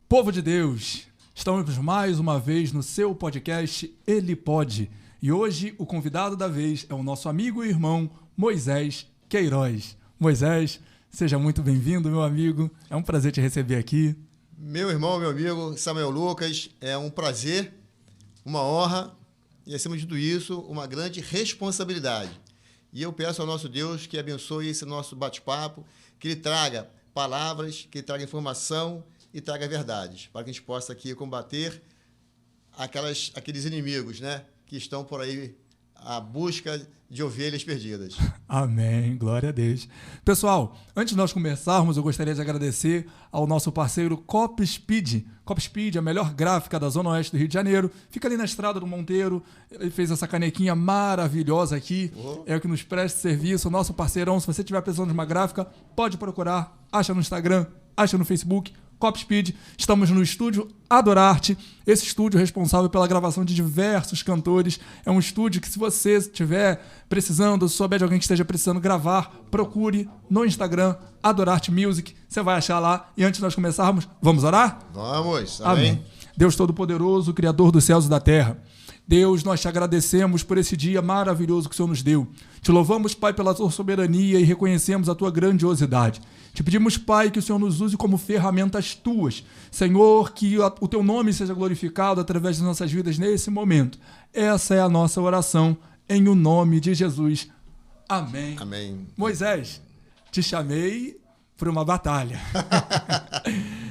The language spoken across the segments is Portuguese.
Povo de Deus, estamos mais uma vez no seu podcast Ele Pode. E hoje o convidado da vez é o nosso amigo e irmão Moisés Queiroz. Moisés, seja muito bem-vindo, meu amigo. É um prazer te receber aqui. Meu irmão, meu amigo Samuel Lucas, é um prazer, uma honra e, acima de tudo isso, uma grande responsabilidade. E eu peço ao nosso Deus que abençoe esse nosso bate-papo, que Ele traga palavras, que Ele traga informação e traga verdades, para que a gente possa aqui combater aqueles inimigos, né, que estão por aí à busca de ovelhas perdidas. Amém, glória a Deus. Pessoal, antes de nós começarmos, eu gostaria de agradecer ao nosso parceiro Copspeed. Copspeed, a melhor gráfica da Zona Oeste do Rio de Janeiro. Fica ali na Estrada do Monteiro. Ele fez essa canequinha maravilhosa aqui. É o que nos presta serviço, o nosso parceirão. Se você estiver precisando de uma gráfica, pode procurar. Acha no Instagram, acha no Facebook. Copspeed, estamos no estúdio Adorarte, esse estúdio responsável pela gravação de diversos cantores. É um estúdio que, se você estiver precisando, se souber de alguém que esteja precisando gravar, procure no Instagram Adorarte Music, você vai achar lá. E antes de nós começarmos, vamos orar? Vamos, amém. Deus Todo-Poderoso, Criador dos céus e da terra, Deus, nós te agradecemos por esse dia maravilhoso que o Senhor nos deu. Te louvamos, Pai, pela tua soberania e reconhecemos a tua grandiosidade. Te pedimos, Pai, que o Senhor nos use como ferramentas tuas. Senhor, que o teu nome seja glorificado através das nossas vidas nesse momento. Essa é a nossa oração, em o nome de Jesus. Amém. Amém. Moisés, te chamei para uma batalha.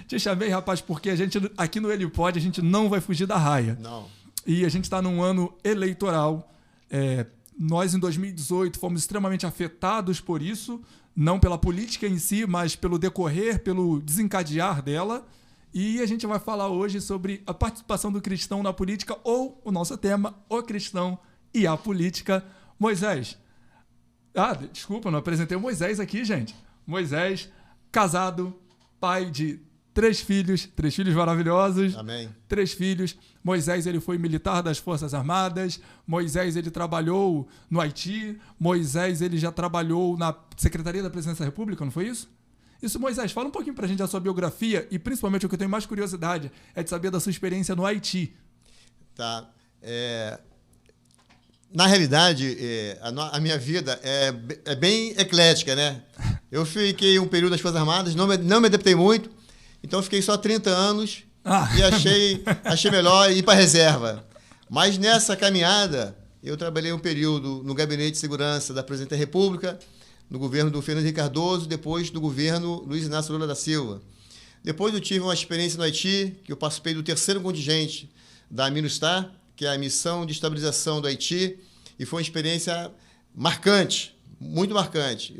Te chamei, rapaz, porque a gente, aqui no Ele Pode, a gente não vai fugir da raia. Não. E a gente está num ano eleitoral. Nós, em 2018, fomos extremamente afetados por isso, não pela política em si, mas pelo decorrer, pelo desencadear dela. E a gente vai falar hoje sobre a participação do cristão na política, ou o nosso tema, o cristão e a política. Moisés. Desculpa, não apresentei o Moisés aqui, gente. Moisés, casado, pai de 3 filhos maravilhosos. Amém. 3 filhos. Moisés, ele foi militar das Forças Armadas. Moisés, ele trabalhou no Haiti. Moisés, ele já trabalhou na Secretaria da Presidência da República, não foi isso? Isso, Moisés, fala um pouquinho pra gente da sua biografia e, principalmente, o que eu tenho mais curiosidade é de saber da sua experiência no Haiti. Tá. Na realidade, a minha vida é bem eclética, né? Eu fiquei um período nas Forças Armadas, não me adaptei muito. Então, eu fiquei só 30 anos e achei melhor ir para a reserva. Mas nessa caminhada, eu trabalhei um período no Gabinete de Segurança da Presidente da República, no governo do Fernando Henrique Cardoso, depois do governo Luiz Inácio Lula da Silva. Depois eu tive uma experiência no Haiti, que eu participei do 3º contingente da MINUSTAH, que é a Missão de Estabilização do Haiti, e foi uma experiência marcante, muito marcante.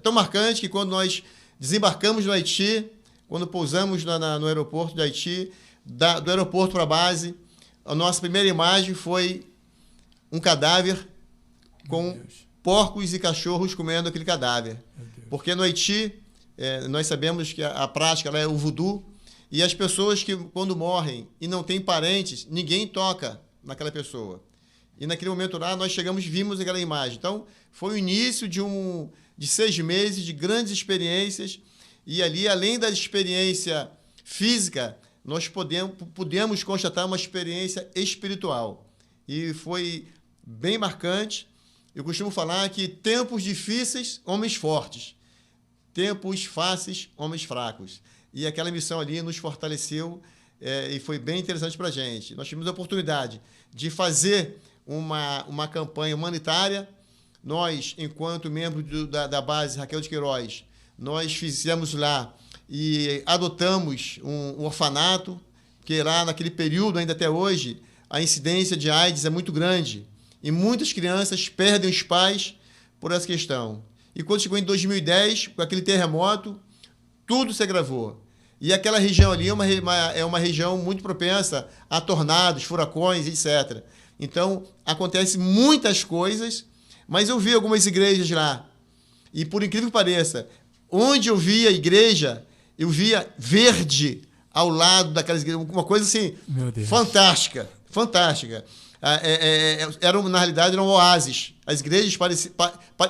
Tão marcante que quando nós desembarcamos no Haiti, quando pousamos no aeroporto de Haiti, do aeroporto para a base, a nossa primeira imagem foi um cadáver com porcos e cachorros comendo aquele cadáver. Porque no Haiti, nós sabemos que a prática lá é o voodoo, e as pessoas que, quando morrem e não têm parentes, ninguém toca naquela pessoa. E naquele momento lá, nós chegamos e vimos aquela imagem. Então, foi o início de 6 meses de grandes experiências. E ali, além da experiência física, nós pudemos constatar uma experiência espiritual. E foi bem marcante. Eu costumo falar que tempos difíceis, homens fortes. Tempos fáceis, homens fracos. E aquela missão ali nos fortaleceu e foi bem interessante para a gente. Nós tivemos a oportunidade de fazer uma campanha humanitária. Nós, enquanto membro da base Raquel de Queiroz, nós fizemos lá e adotamos um orfanato, que lá naquele período, ainda até hoje, a incidência de AIDS é muito grande. E muitas crianças perdem os pais por essa questão. E quando chegou em 2010, com aquele terremoto, tudo se agravou. E aquela região ali é uma região muito propensa a tornados, furacões, etc. Então, acontecem muitas coisas, mas eu vi algumas igrejas lá. E, por incrível que pareça, onde eu via a igreja, eu via verde ao lado daquelas igrejas, uma coisa assim, fantástica, fantástica. Na realidade, eram oásis. As igrejas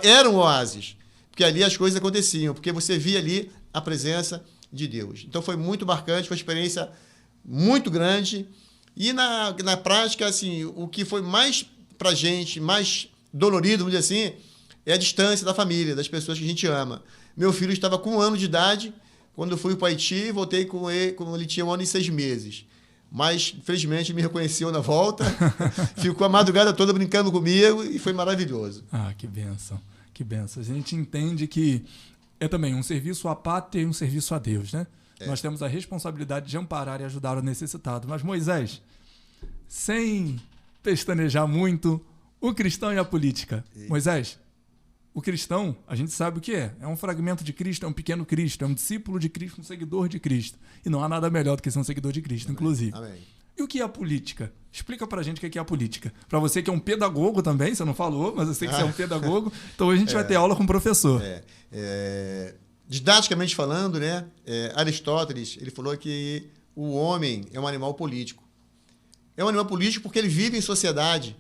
eram oásis, porque ali as coisas aconteciam, porque você via ali a presença de Deus. Então foi muito marcante, foi uma experiência muito grande. E na prática, assim, o que foi mais pra gente, mais dolorido, vamos dizer assim, é a distância da família, das pessoas que a gente ama. Meu filho estava com 1 ano de idade, quando eu fui para o Haiti, voltei com ele quando ele tinha 1 ano e 6 meses. Mas, infelizmente, me reconheceu na volta, ficou a madrugada toda brincando comigo e foi maravilhoso. Ah, que bênção, que bênção. A gente entende que é também um serviço à pátria e um serviço a Deus, né? Nós temos a responsabilidade de amparar e ajudar o necessitado. Mas, Moisés, sem pestanejar muito, o cristão e a política. Moisés, o cristão, a gente sabe o que é. É um fragmento de Cristo, é um pequeno Cristo, é um discípulo de Cristo, um seguidor de Cristo. E não há nada melhor do que ser um seguidor de Cristo, inclusive. Amém. E o que é a política? Explica pra gente o que é a política. Pra você que é um pedagogo também, você não falou, mas eu sei que você é um pedagogo, então hoje a gente vai ter aula com o professor. Didaticamente falando, né, Aristóteles, ele falou que o homem é um animal político. É um animal político porque ele vive em sociedade.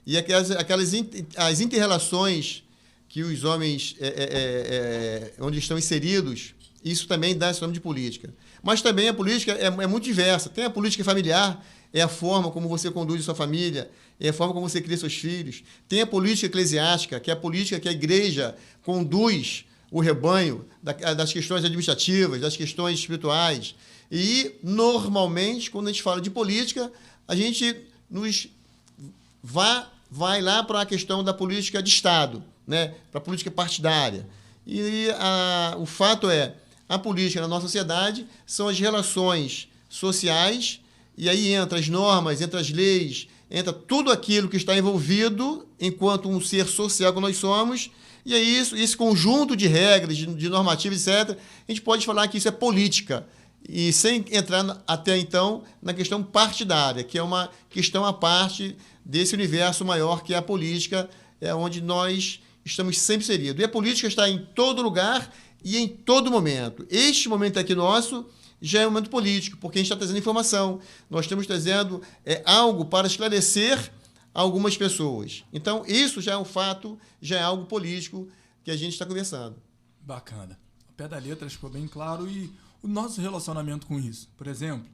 E as inter-relações que os homens, onde estão inseridos, isso também dá esse nome de política. Mas também a política é muito diversa. Tem a política familiar, é a forma como você conduz a sua família, é a forma como você cria seus filhos. Tem a política eclesiástica, que é a política que a igreja conduz o rebanho das questões administrativas, das questões espirituais. E, normalmente, quando a gente fala de política, a gente vai lá para a questão da política de Estado, né? Para a política partidária. E o fato é, a política na nossa sociedade são as relações sociais, e aí entra as normas, entra as leis, entra tudo aquilo que está envolvido enquanto um ser social que nós somos. E é isso, esse conjunto de regras, de normativas, etc., a gente pode falar que isso é política, e sem entrar até então na questão partidária, que é uma questão à parte desse universo maior que é a política, onde nós estamos sempre inseridos. E a política está em todo lugar e em todo momento. Este momento aqui nosso já é um momento político, porque a gente está trazendo informação, nós estamos trazendo algo para esclarecer algumas pessoas. Então, isso já é um fato, já é algo político que a gente está conversando. Bacana. O pé da letra ficou bem claro e o nosso relacionamento com isso. Por exemplo,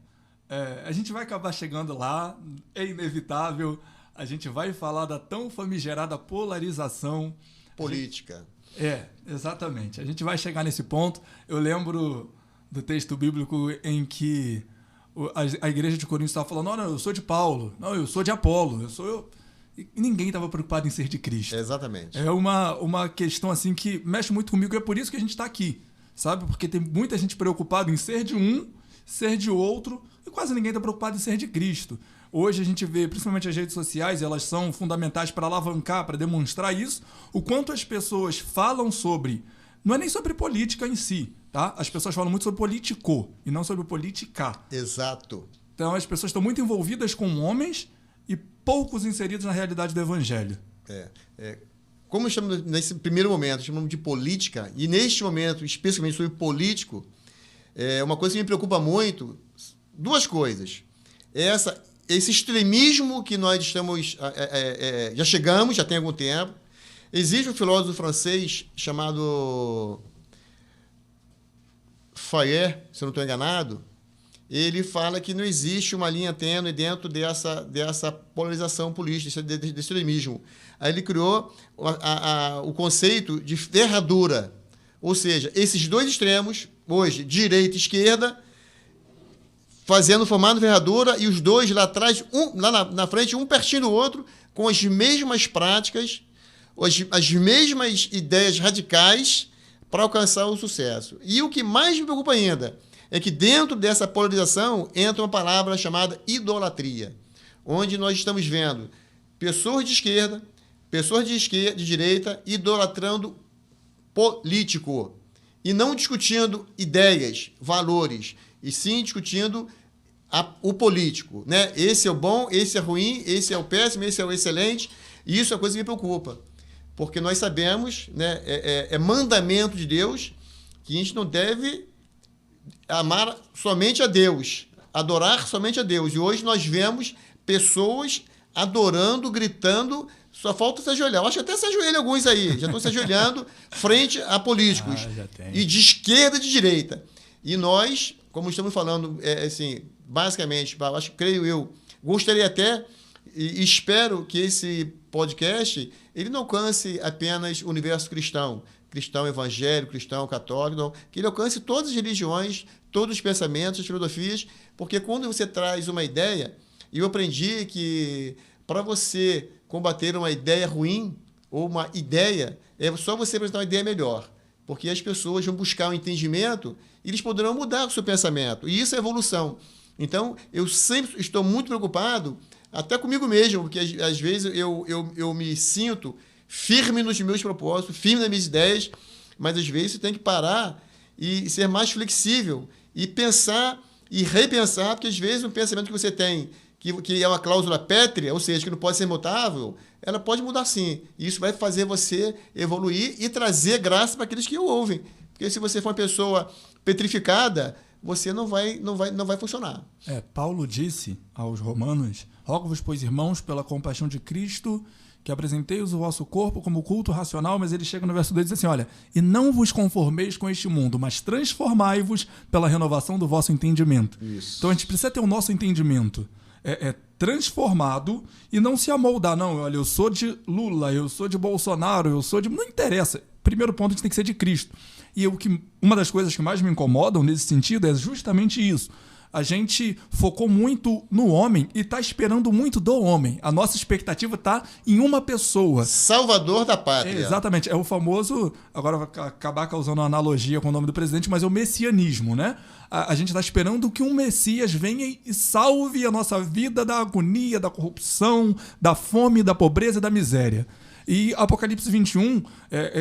a gente vai acabar chegando lá, é inevitável, a gente vai falar da tão famigerada polarização. Política. Exatamente. A gente vai chegar nesse ponto. Eu lembro do texto bíblico em que a igreja de Corinto estava falando, não, eu sou de Paulo, não, eu sou de Apolo, E ninguém estava preocupado em ser de Cristo. Exatamente. É uma questão assim que mexe muito comigo, e é por isso que a gente está aqui, sabe? Porque tem muita gente preocupada em ser de um, ser de outro, e quase ninguém está preocupado em ser de Cristo. Hoje a gente vê, principalmente as redes sociais, elas são fundamentais para alavancar, para demonstrar isso, o quanto as pessoas falam sobre, não é nem sobre política em si, tá? As pessoas falam muito sobre político e não sobre política. Exato. Então as pessoas estão muito envolvidas com homens e poucos inseridos na realidade do evangelho. Como estamos nesse primeiro momento, chamamos de política, e neste momento, especificamente sobre político, uma coisa que me preocupa muito, duas coisas. Esse extremismo que nós estamos, já chegamos, já tem algum tempo. Existe um filósofo francês chamado Fayet, se eu não estou enganado, ele fala que não existe uma linha tênue dentro dessa polarização política, desse extremismo. Aí ele criou o conceito de ferradura, ou seja, esses dois extremos, hoje, direita e esquerda, formando ferradura, e os dois lá atrás, lá na frente, um pertinho do outro, com as mesmas práticas, as mesmas ideias radicais para alcançar o sucesso. E o que mais me preocupa ainda é que dentro dessa polarização entra uma palavra chamada idolatria, onde nós estamos vendo pessoas de esquerda, pessoas de direita idolatrando político e não discutindo ideias, valores, e sim discutindo o político, né? Esse é o bom, esse é ruim, esse é o péssimo, esse é o excelente. E isso é a coisa que me preocupa, porque nós sabemos, né, é mandamento de Deus que a gente não deve amar somente a Deus, adorar somente a Deus. E hoje nós vemos pessoas adorando, gritando, só falta se ajoelhar. Eu acho que até se ajoelham alguns aí, já estão se ajoelhando frente a políticos, e de esquerda e de direita. E nós, como estamos falando, assim, basicamente, creio eu, gostaria até e espero que esse podcast ele não alcance apenas o universo cristão evangélico, cristão católico, não, que ele alcance todas as religiões, todos os pensamentos, as filosofias, porque quando você traz uma ideia, e eu aprendi que para você combater uma ideia ruim ou uma ideia, é só você apresentar uma ideia melhor, porque as pessoas vão buscar um entendimento e eles poderão mudar o seu pensamento, e isso é evolução. Então, eu sempre estou muito preocupado, até comigo mesmo, porque às vezes eu me sinto firme nos meus propósitos, firme nas minhas ideias, mas às vezes você tem que parar e ser mais flexível e pensar e repensar, porque às vezes um pensamento que você tem, que é uma cláusula pétrea, ou seja, que não pode ser mutável, ela pode mudar sim. E isso vai fazer você evoluir e trazer graça para aqueles que o ouvem. Porque se você for uma pessoa petrificada, você não vai funcionar. Paulo disse aos Romanos: rogo-vos, pois, irmãos, pela compaixão de Cristo, que apresentei-os o vosso corpo como culto racional, mas ele chega no verso 2 e diz assim, olha, e não vos conformeis com este mundo, mas transformai-vos pela renovação do vosso entendimento. Isso. Então a gente precisa ter o nosso entendimento transformado e não se amoldar. Não, olha, eu sou de Lula, eu sou de Bolsonaro, eu sou de... Não interessa. Primeiro ponto, a gente tem que ser de Cristo. E uma das coisas que mais me incomodam nesse sentido é justamente isso. A gente focou muito no homem e está esperando muito do homem. A nossa expectativa está em uma pessoa. Salvador da pátria. Exatamente. É o famoso, agora vai acabar causando uma analogia com o nome do presidente, mas é o messianismo, né? A gente está esperando que um Messias venha e salve a nossa vida da agonia, da corrupção, da fome, da pobreza e da miséria. E Apocalipse 21,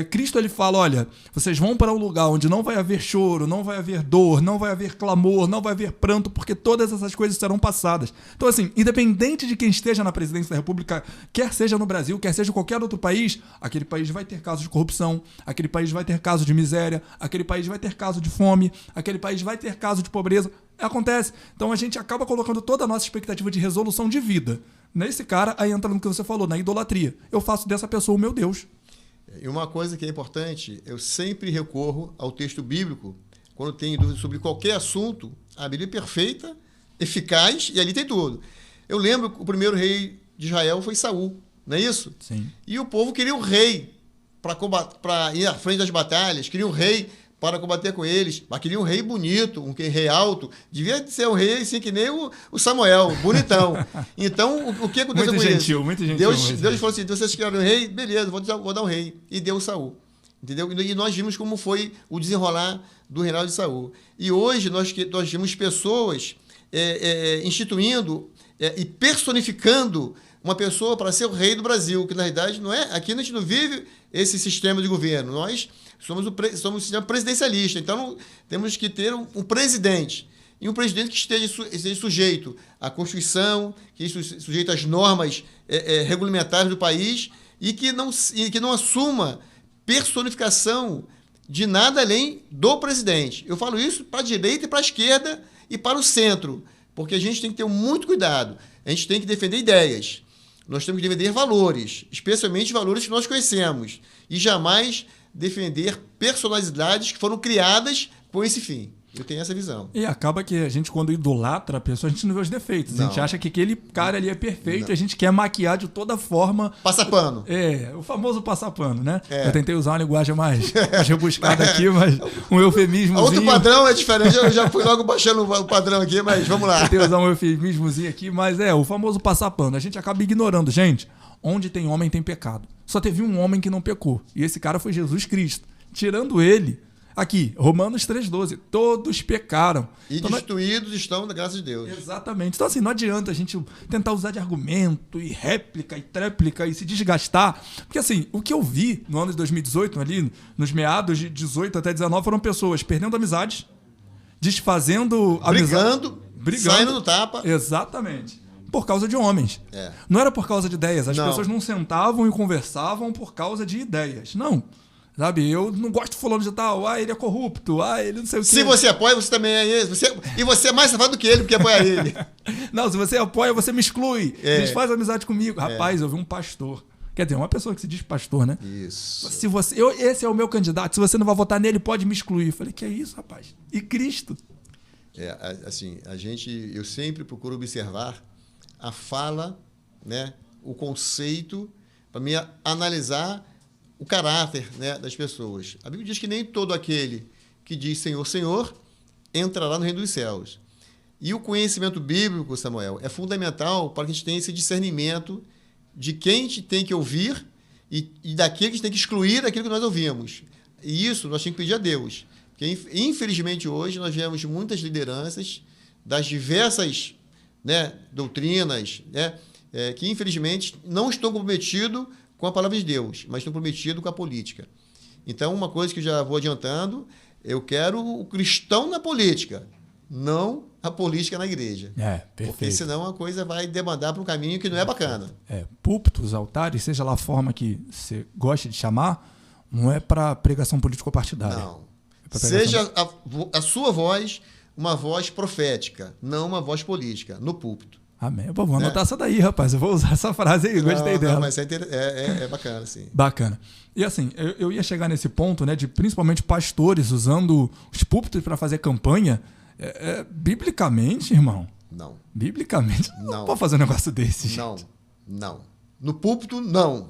Cristo ele fala, olha, vocês vão para um lugar onde não vai haver choro, não vai haver dor, não vai haver clamor, não vai haver pranto, porque todas essas coisas serão passadas. Então, assim, independente de quem esteja na presidência da República, quer seja no Brasil, quer seja em qualquer outro país, aquele país vai ter casos de corrupção, aquele país vai ter casos de miséria, aquele país vai ter caso de fome, aquele país vai ter caso de pobreza. Acontece. Então, a gente acaba colocando toda a nossa expectativa de resolução de vida nesse cara, aí entra no que você falou, na idolatria. Eu faço dessa pessoa o meu Deus. E uma coisa que é importante, eu sempre recorro ao texto bíblico, quando tenho dúvida sobre qualquer assunto, a Bíblia é perfeita, eficaz, e ali tem tudo. Eu lembro que o primeiro rei de Israel foi Saul, não é isso? Sim. E o povo queria um rei para ir à frente das batalhas, queria um rei para combater com eles, mas queria um rei bonito, um rei alto, devia ser um rei assim que nem o Samuel, bonitão. Então, o que aconteceu com isso? Muito gentil. Deus falou assim, vocês querem um rei? Beleza, vou dar um rei. E deu Saul. Entendeu? E nós vimos como foi o desenrolar do reinado de Saul. E hoje nós vimos pessoas instituindo e personificando uma pessoa para ser o rei do Brasil, que na verdade não é. Aqui a gente não vive esse sistema de governo. Nós somos um sistema presidencialista, então temos que ter um presidente. E um presidente que esteja sujeito à Constituição, que esteja sujeito às normas regulamentares do país e que não assuma personificação de nada além do presidente. Eu falo isso para a direita e para a esquerda e para o centro, porque a gente tem que ter muito cuidado. A gente tem que defender ideias. Nós temos que defender valores, especialmente valores que nós conhecemos, e jamais defender personalidades que foram criadas com esse fim. Eu tenho essa visão. E acaba que a gente, quando idolatra a pessoa, a gente não vê os defeitos. Não. A gente acha que aquele cara ali é perfeito e a gente quer maquiar de toda forma. Passa pano. O famoso passar pano, né? Eu tentei usar uma linguagem mais rebuscada aqui, mas um eufemismozinho. Outro padrão é diferente, eu já fui logo baixando o padrão aqui, mas vamos lá. Tentei usar um eufemismozinho aqui, mas o famoso passar pano. A gente acaba ignorando. Gente, onde tem homem tem pecado. Só teve um homem que não pecou. E esse cara foi Jesus Cristo. Tirando ele... Aqui, Romanos 3,12, todos pecaram. E então, destruídos estão da graça de Deus. Exatamente. Então, assim, não adianta a gente tentar usar de argumento e réplica e tréplica e se desgastar. Porque, assim, o que eu vi no ano de 2018, ali, nos meados de 18 até 19, foram pessoas perdendo amizades, desfazendo amizade. Brigando. Saindo no tapa. Exatamente. Por causa de homens. Não era por causa de ideias. As pessoas não sentavam e conversavam por causa de ideias. Não. Sabe, eu não gosto de fulano de tal, ele é corrupto, ele não sei o quê. Se você apoia, você também é ele. E você é mais safado do que ele, porque apoia ele. Não, se você apoia, você me exclui. Desfaz amizade comigo. Rapaz, eu vi um pastor Quer dizer, uma pessoa que se diz pastor, né? Isso. Se você, esse é o meu candidato, se você não vai votar nele, pode me excluir. Eu falei, que é isso, rapaz? E Cristo? Assim, eu sempre procuro observar a fala, né, o conceito, para me analisar o caráter, né, das pessoas. A Bíblia diz que nem todo aquele que diz Senhor, Senhor, entrará no reino dos céus. E o conhecimento bíblico, Samuel, é fundamental para que a gente tenha esse discernimento de quem a gente tem que ouvir e daquele que a gente tem que excluir daquilo que nós ouvimos. E isso nós temos que pedir a Deus. Porque, infelizmente, hoje nós vemos muitas lideranças das diversas, né, doutrinas, né, que, infelizmente, não estão comprometidos com a palavra de Deus, mas estão comprometidos com a política. Então, uma coisa que eu já vou adiantando, eu quero o cristão na política, não a política na igreja. Perfeito. Porque senão a coisa vai demandar para um caminho que não é bacana. Púlpitos, altares, seja lá a forma que você gosta de chamar, não é para pregação político-partidária. Não. Seja a sua voz uma voz profética, não uma voz política, no púlpito. Amém. Vou anotar essa daí, rapaz. Eu vou usar essa frase aí, gostei dela. Não, mas é bacana, sim. Bacana. E assim, eu ia chegar nesse ponto, né, de principalmente pastores usando os púlpitos para fazer campanha. Biblicamente, irmão. Não. Biblicamente, não pode fazer um negócio desse, gente. Não. No púlpito, não.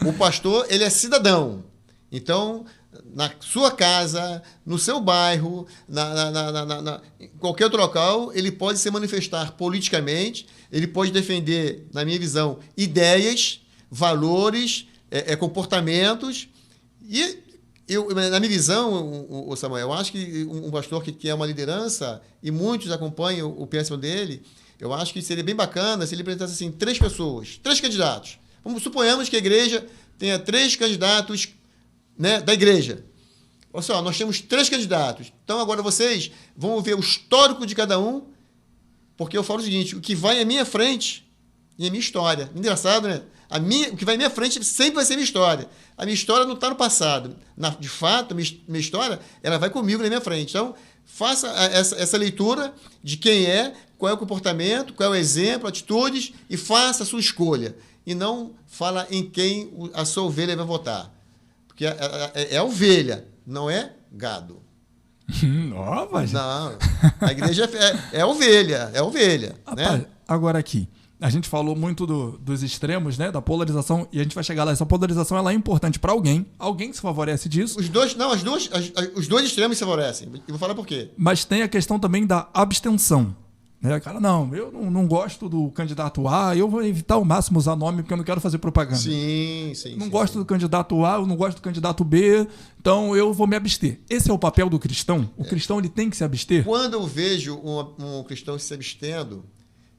O pastor, ele é cidadão. Então, na sua casa, no seu bairro, em qualquer outro local, ele pode se manifestar politicamente, ele pode defender, na minha visão, ideias, valores, comportamentos. E na minha visão, Samuel, eu acho que um pastor que é uma liderança, e muitos acompanham o pensamento dele, eu acho que seria bem bacana se ele apresentasse assim, 3 pessoas, 3 candidatos. Suponhamos que a igreja tenha 3 candidatos, né, da igreja. Olha só, nós temos 3 candidatos. Então, agora vocês vão ver o histórico de cada um, porque eu falo o seguinte, o que vai à minha frente é a minha história. Engraçado, né? O que vai à minha frente sempre vai ser a minha história. A minha história não está no passado. De fato, a minha história ela vai comigo na minha frente. Então, faça essa leitura de quem qual é o comportamento, qual é o exemplo, atitudes, e faça a sua escolha. E não fala em quem a sua ovelha vai votar. Porque é ovelha, não é gado. Nova, gente. Não, a igreja é ovelha, Rapaz, né? Agora aqui, a gente falou muito dos extremos, né, da polarização, e a gente vai chegar lá. Essa polarização ela é importante para alguém se favorece disso. Os dois extremos se favorecem. Eu vou falar por quê. Mas tem a questão também da abstenção. Cara, não, eu não gosto do candidato A, eu vou evitar ao máximo usar nome porque eu não quero fazer propaganda. Sim. Não gosto do candidato A, eu não gosto do candidato B, então eu vou me abster. Esse é o papel do cristão? O cristão ele tem que se abster? Quando eu vejo um cristão se abstendo,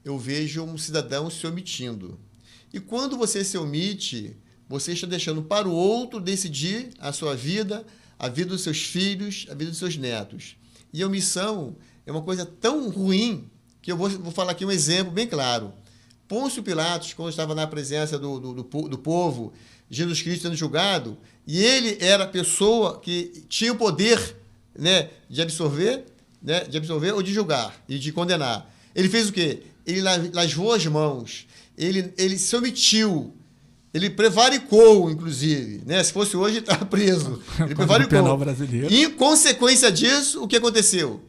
eu vejo um cidadão se omitindo. E quando você se omite, você está deixando para o outro decidir a sua vida, a vida dos seus filhos, a vida dos seus netos. E a omissão é uma coisa tão ruim que eu vou falar aqui um exemplo bem claro. Pôncio Pilatos, quando estava na presença do povo, Jesus Cristo sendo julgado, e ele era a pessoa que tinha o poder, né, de absorver ou de julgar e de condenar. Ele fez o quê? Ele lavou as mãos, ele se omitiu, ele prevaricou, inclusive. Né? Se fosse hoje, ele estava preso. Ele prevaricou. E, em consequência disso, o que aconteceu?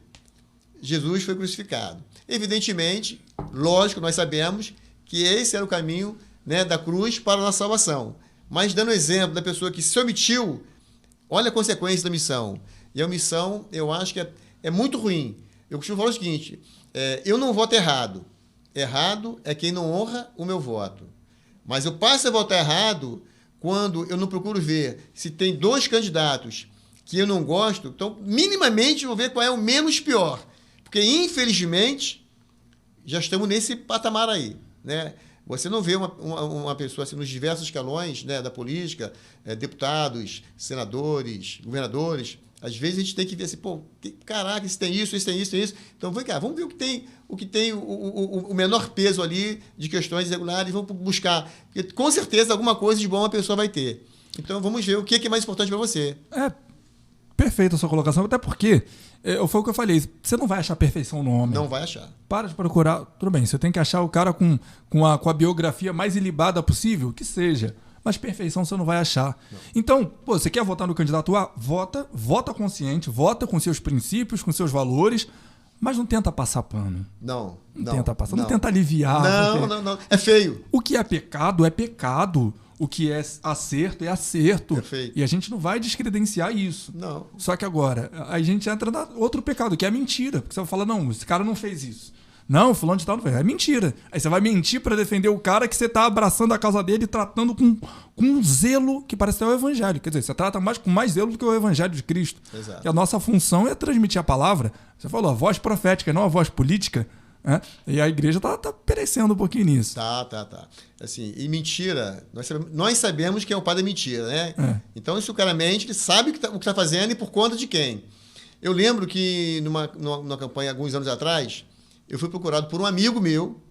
Jesus foi crucificado. Evidentemente, lógico, nós sabemos que esse era o caminho, né, da cruz para a nossa salvação. Mas, dando exemplo da pessoa que se omitiu, olha a consequência da omissão. E a omissão, eu acho que é muito ruim. Eu costumo falar o seguinte, eu não voto errado. Errado é quem não honra o meu voto. Mas eu passo a votar errado quando eu não procuro ver se tem 2 candidatos que eu não gosto, então, minimamente, eu vou ver qual é o menos pior. Porque, infelizmente, já estamos nesse patamar aí, né? Você não vê uma pessoa assim, nos diversos escalões, né, da política, deputados, senadores, governadores. Às vezes a gente tem que ver assim, caraca, isso tem isso, isso tem isso, tem isso. Então, vamos ver o que tem o menor peso ali de questões irregulares, vamos buscar. Porque, com certeza, alguma coisa de bom a pessoa vai ter. Então, vamos ver o que é mais importante para você. Perfeita a sua colocação, até porque, foi o que eu falei, você não vai achar perfeição no homem. Não vai achar. Para de procurar, tudo bem, você tem que achar o cara com a biografia mais ilibada possível, que seja. Mas perfeição você não vai achar. Não. Então, pô, você quer votar no candidato A? Vota consciente, vota com seus princípios, com seus valores, mas não tenta passar pano. Não tenta passar, não tenta aliviar. Não. É feio. O que é pecado é pecado. O que é acerto é acerto. Perfeito. E a gente não vai descredenciar isso. Não. Só que agora, a gente entra no outro pecado, que é a mentira. Porque você vai falar, não, esse cara não fez isso. Não, fulano de tal não fez. É mentira. Aí você vai mentir para defender o cara que você tá abraçando a causa dele e tratando com um zelo que parece até o evangelho. Quer dizer, você trata com mais zelo do que o evangelho de Cristo. Exato. Que a nossa função é transmitir a palavra. Você falou, a voz profética, não a voz política. E a igreja tá perecendo um pouquinho nisso. Tá. Assim, e mentira, nós sabemos quem é o pai da mentira, né? Então, se o cara mente, ele sabe o que está fazendo e por conta de quem. Eu lembro que numa campanha, alguns anos atrás, eu fui procurado por um amigo meu,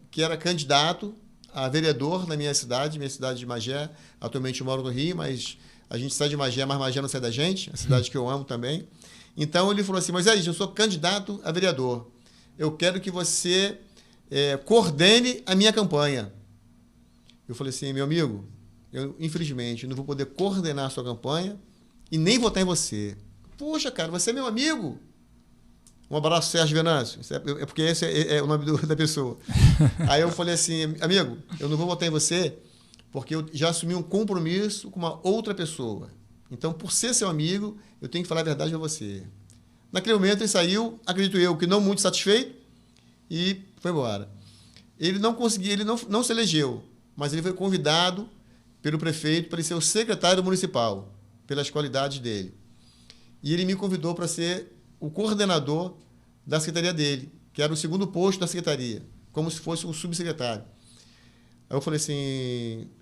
que era candidato a vereador na minha cidade de Magé. Atualmente eu moro no Rio, mas a gente sai de Magé, mas Magé não sai da gente, a cidade que eu amo também. Então, ele falou assim, mas eu sou candidato a vereador. Eu quero que você coordene a minha campanha. Eu falei assim, meu amigo, eu infelizmente não vou poder coordenar a sua campanha e nem votar em você. Poxa, cara, você é meu amigo. Um abraço, Sérgio Venâncio. É porque esse é o nome da pessoa. Aí eu falei assim, amigo, eu não vou votar em você porque eu já assumi um compromisso com uma outra pessoa. Então, por ser seu amigo, eu tenho que falar a verdade para você. Naquele momento ele saiu, acredito eu, que não muito satisfeito e foi embora. Ele não conseguiu, ele não se elegeu, mas ele foi convidado pelo prefeito para ele ser o secretário municipal, pelas qualidades dele. E ele me convidou para ser o coordenador da secretaria dele, que era o segundo posto da secretaria, como se fosse um subsecretário. Aí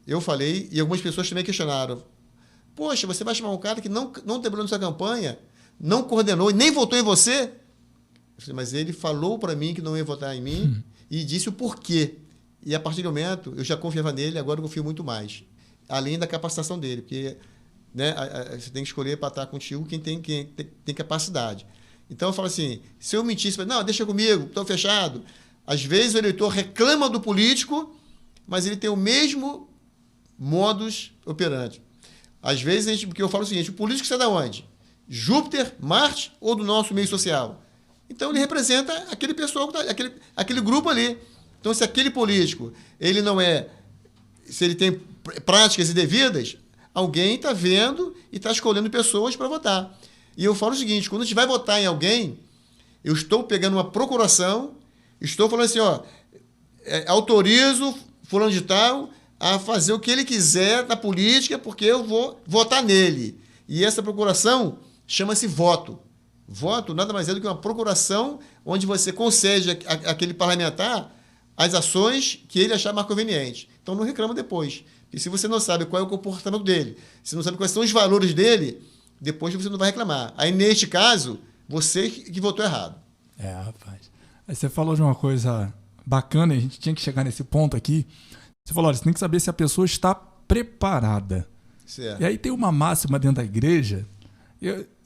eu falei, e algumas pessoas também questionaram, poxa, você vai chamar um cara que não trabalhou na sua campanha, não coordenou e nem votou em você? Eu falei, mas ele falou para mim que não ia votar em mim e disse o porquê. E a partir do momento, eu já confiava nele, agora eu confio muito mais. Além da capacitação dele, porque né, você tem que escolher para estar contigo quem tem capacidade. Então eu falo assim, se eu mentisse, não, deixa comigo, estou fechado. Às vezes o eleitor reclama do político, mas ele tem o mesmo modus operandi. Às vezes, porque eu falo o seguinte, o político sai da onde? Júpiter, Marte ou do nosso meio social? Então ele representa aquele pessoal, aquele grupo ali. Então se aquele político, ele não se ele tem práticas indevidas, alguém está vendo e está escolhendo pessoas para votar. E eu falo o seguinte, quando a gente vai votar em alguém, eu estou pegando uma procuração, estou falando assim, autorizo fulano de tal a fazer o que ele quiser na política, porque eu vou votar nele. E essa procuração chama-se voto. Voto nada mais é do que uma procuração onde você concede àquele parlamentar as ações que ele achar mais conveniente. Então não reclama depois. E se você não sabe qual é o comportamento dele, se não sabe quais são os valores dele, depois você não vai reclamar. Aí, neste caso, você que votou errado. Rapaz. Aí você falou de uma coisa bacana, e a gente tinha que chegar nesse ponto aqui. Você falou, olha, você tem que saber se a pessoa está preparada. Certo. E aí tem uma máxima dentro da igreja,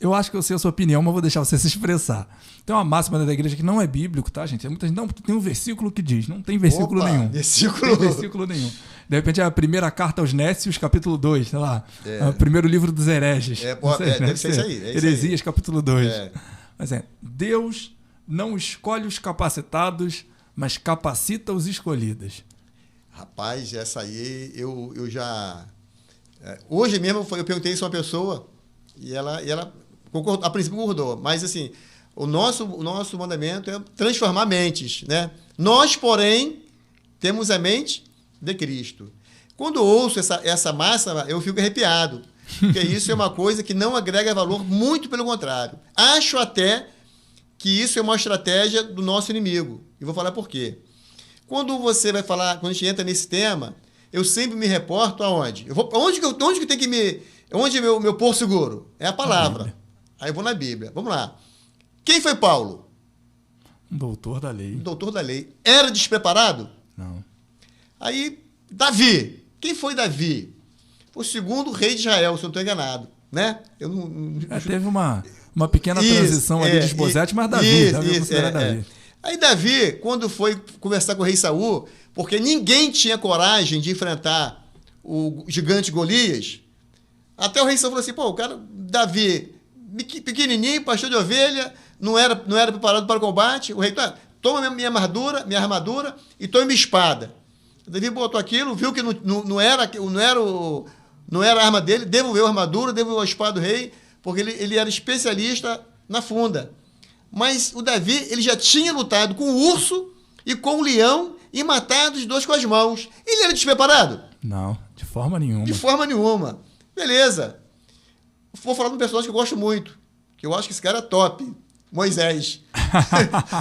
eu acho que eu sei a sua opinião, mas vou deixar você se expressar. Tem uma máxima dentro da igreja que não é bíblico, tá, gente? Muita gente, não, tem um versículo que diz. Não tem versículo nenhum. Não tem versículo nenhum. De repente é a primeira carta aos Nécios, capítulo 2, sei lá. O primeiro livro dos hereges. Deve ser isso aí. Heresias, capítulo 2. Mas Deus não escolhe os capacitados, mas capacita os escolhidos. Rapaz, essa aí eu já... Hoje mesmo eu perguntei isso a uma pessoa e ela concordou, a princípio concordou, mas assim, o nosso mandamento é transformar mentes, né? Nós, porém, temos a mente de Cristo. Quando eu ouço essa máxima, eu fico arrepiado, porque isso é uma coisa que não agrega valor, muito pelo contrário. Acho até que isso é uma estratégia do nosso inimigo. E vou falar por quê. Quando você vai falar, quando a gente entra nesse tema, eu sempre me reporto aonde? Onde que tem que me... Onde é meu porto seguro? É a palavra. Aí eu vou na Bíblia. Vamos lá. Quem foi Paulo? Um doutor da lei. Um doutor da lei. Era despreparado? Não. Aí, Davi. Quem foi Davi? Foi o segundo rei de Israel, se eu não estou enganado. né? Teve uma pequena transição ali de Esbozete, mas Davi Davi. Aí Davi, quando foi conversar com o rei Saul, porque ninguém tinha coragem de enfrentar o gigante Golias, até o rei Saul falou assim, pô, o cara, Davi, pequenininho, pastor de ovelha, não era preparado para o combate, o rei, toma minha armadura e toma minha espada. Davi botou aquilo, viu que não era a arma dele, devolveu a armadura, devolveu a espada do rei, porque ele era especialista na funda. Mas o Davi, ele já tinha lutado com o urso e com o leão e matado os dois com as mãos. Ele era despreparado? Não, de forma nenhuma. De forma nenhuma. Beleza. Vou falar de um personagem que eu gosto muito, que eu acho que esse cara é top. Moisés.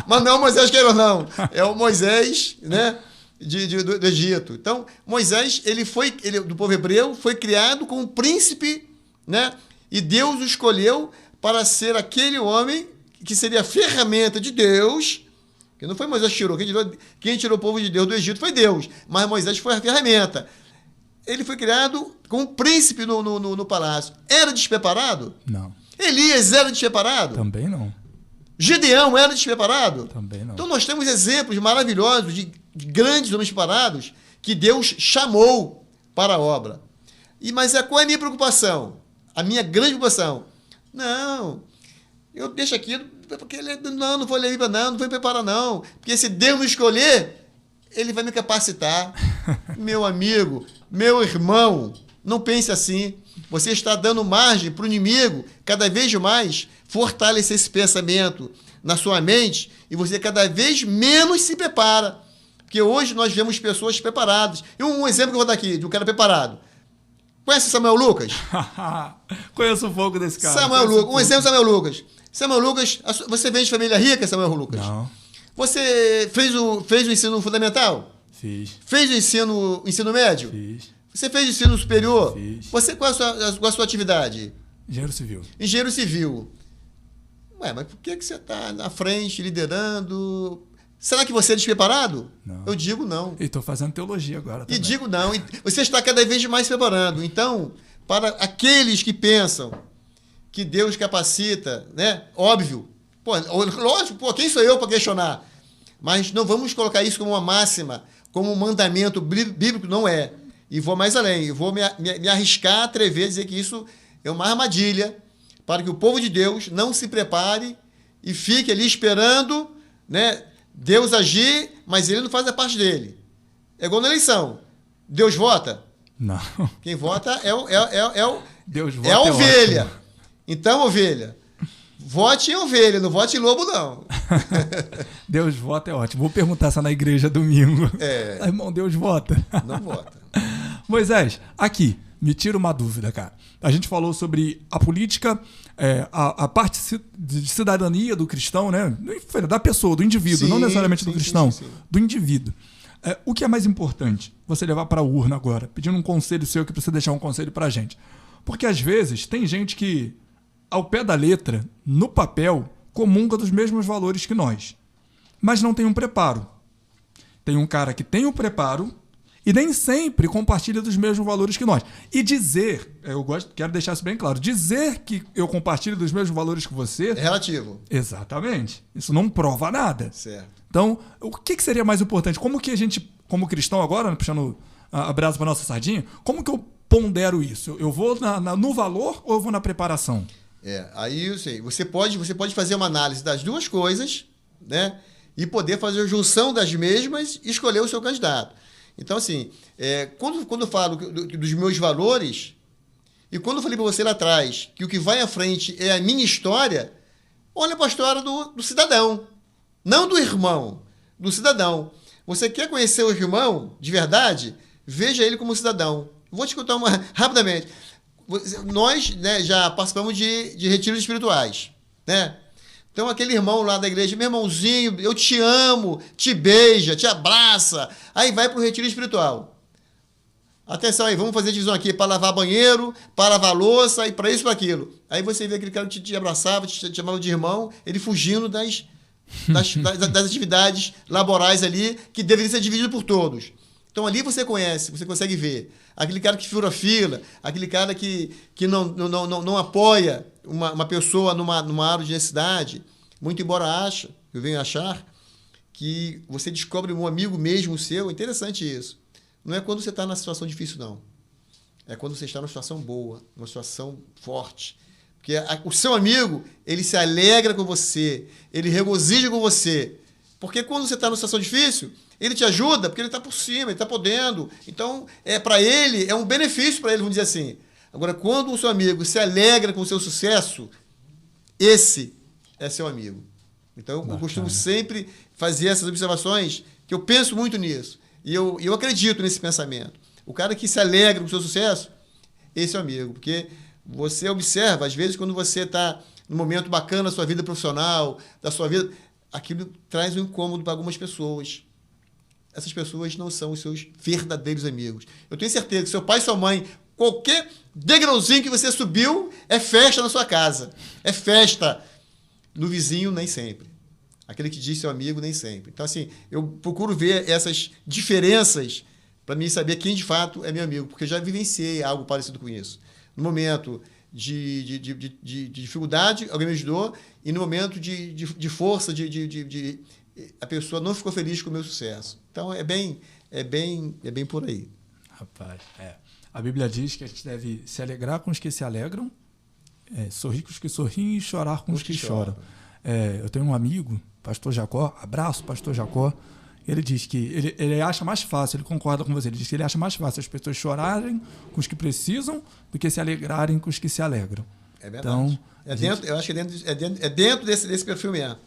Mas não é o Moisés queira não. É o Moisés, né, do Egito. Então, Moisés, ele do povo hebreu, foi criado como príncipe, né? E Deus o escolheu para ser aquele homem que seria a ferramenta de Deus, que não foi Moisés que tirou, quem tirou o povo de Deus do Egito foi Deus, mas Moisés foi a ferramenta. Ele foi criado como príncipe no palácio. Era despreparado? Não. Elias era despreparado? Também não. Gideão era despreparado? Também não. Então nós temos exemplos maravilhosos de grandes homens preparados que Deus chamou para a obra. Mas qual é a minha preocupação? A minha grande preocupação? Não, eu deixo aquilo, porque não vou ler a Bíblia, não vou me preparar, não. Porque se Deus me escolher, Ele vai me capacitar. Meu amigo, meu irmão, não pense assim. Você está dando margem para o inimigo cada vez mais fortalecer esse pensamento na sua mente e você cada vez menos se prepara. Porque hoje nós vemos pessoas preparadas. E um exemplo que eu vou dar aqui, de um cara preparado. Conhece Samuel Lucas? Conheço um pouco desse cara. Samuel Lucas. Um exemplo de Samuel Lucas. Samuel Lucas, você vem de família rica, Samuel Lucas? Não. Você fez o ensino fundamental? Fiz. Fez o ensino médio? Fiz. Você fez o ensino superior? Fiz. Qual a sua atividade? Engenheiro civil. Engenheiro civil. Ué, mas por que você está na frente, liderando? Será que você é despreparado? Não. Eu digo não. E estou fazendo teologia agora também. E digo não. Você está cada vez mais se preparando. Então, para aqueles que pensam que Deus capacita, né? Óbvio. Pô, lógico, quem sou eu para questionar? Mas não vamos colocar isso como uma máxima, como um mandamento bíblico, não é. E vou mais além. Eu vou me arriscar, atrever a dizer que isso é uma armadilha para que o povo de Deus não se prepare e fique ali esperando, né? Deus agir, mas ele não faz a parte dele. É igual na eleição. Deus vota? Não. Quem vota Deus vota é a ovelha. Ótimo. Então, ovelha, vote em ovelha, não vote em lobo, não. Deus vota é ótimo. Vou perguntar essa na igreja domingo. Irmão, Deus vota? Não vota. Moisés, aqui, me tira uma dúvida, cara. A gente falou sobre a política, a parte de cidadania do cristão, né? Da pessoa, do indivíduo, não necessariamente do cristão, do indivíduo. O que é mais importante? Você levar para a urna agora, pedindo um conselho seu que precisa deixar um conselho para a gente. Porque às vezes tem gente que, ao pé da letra, no papel, comunga dos mesmos valores que nós, mas não tem um preparo. Tem um cara que tem o preparo e nem sempre compartilha dos mesmos valores que nós. E dizer, quero deixar isso bem claro, dizer que eu compartilho dos mesmos valores que você... É relativo. Exatamente. Isso não prova nada. Certo. Então, o que seria mais importante? Como que a gente, como cristão agora, puxando a brasa para nossa sardinha, como que eu pondero isso? Eu vou no valor ou eu vou na preparação? Aí eu sei. Você pode fazer uma análise das duas coisas, né? E poder fazer a junção das mesmas e escolher o seu candidato. Então, assim, quando eu falo dos meus valores, e quando eu falei para você lá atrás que o que vai à frente é a minha história, olha para a história do cidadão, não do irmão, do cidadão. Você quer conhecer o irmão de verdade? Veja ele como cidadão. Vou te contar rapidamente. Nós, né, já participamos de retiros espirituais, né? Então, aquele irmão lá da igreja, meu irmãozinho, eu te amo, te beija, te abraça. Aí vai para o retiro espiritual. Atenção aí, vamos fazer divisão aqui para lavar banheiro, para lavar louça e para isso e para aquilo. Aí você vê aquele cara que te abraçava, te chamava de irmão, ele fugindo das atividades laborais ali, que deveriam ser divididas por todos. Então ali você conhece, você consegue ver. Aquele cara que fura fila, aquele cara que não apoia uma pessoa numa área de necessidade, muito embora eu venho achar, que você descobre um amigo mesmo seu. É interessante isso. Não é quando você está na situação difícil, não. É quando você está numa situação boa, numa situação forte. Porque o seu amigo, ele se alegra com você, ele regozija com você. Porque quando você está numa situação difícil, ele te ajuda, porque ele está por cima, ele está podendo. Então, para ele, é um benefício para ele, vamos dizer assim. Agora, quando o seu amigo se alegra com o seu sucesso, esse é seu amigo. Então, eu costumo sempre fazer essas observações, que eu penso muito nisso. E eu acredito nesse pensamento. O cara que se alegra com o seu sucesso, esse é o amigo. Porque você observa, às vezes, quando você está num momento bacana da sua vida profissional, da sua vida, aquilo traz um incômodo para algumas pessoas. Essas pessoas não são os seus verdadeiros amigos. Eu tenho certeza que seu pai e sua mãe, qualquer degrauzinho que você subiu, é festa na sua casa. É festa. No vizinho, nem sempre. Aquele que diz seu amigo, nem sempre. Então, assim, eu procuro ver essas diferenças para mim saber quem de fato é meu amigo, porque eu já vivenciei algo parecido com isso. No momento de dificuldade, alguém me ajudou, e no momento de força, a pessoa não ficou feliz com o meu sucesso. Então, é bem por aí. Rapaz, a Bíblia diz que a gente deve se alegrar com os que se alegram, sorrir com os que sorriem e chorar com os que choram. Eu tenho um amigo, pastor Jacó, abraço, pastor Jacó. Ele diz que ele acha mais fácil, ele concorda com você, ele diz que ele acha mais fácil as pessoas chorarem com os que precisam do que se alegrarem com os que se alegram. É verdade. Então, eu acho que é dentro desse perfil mesmo.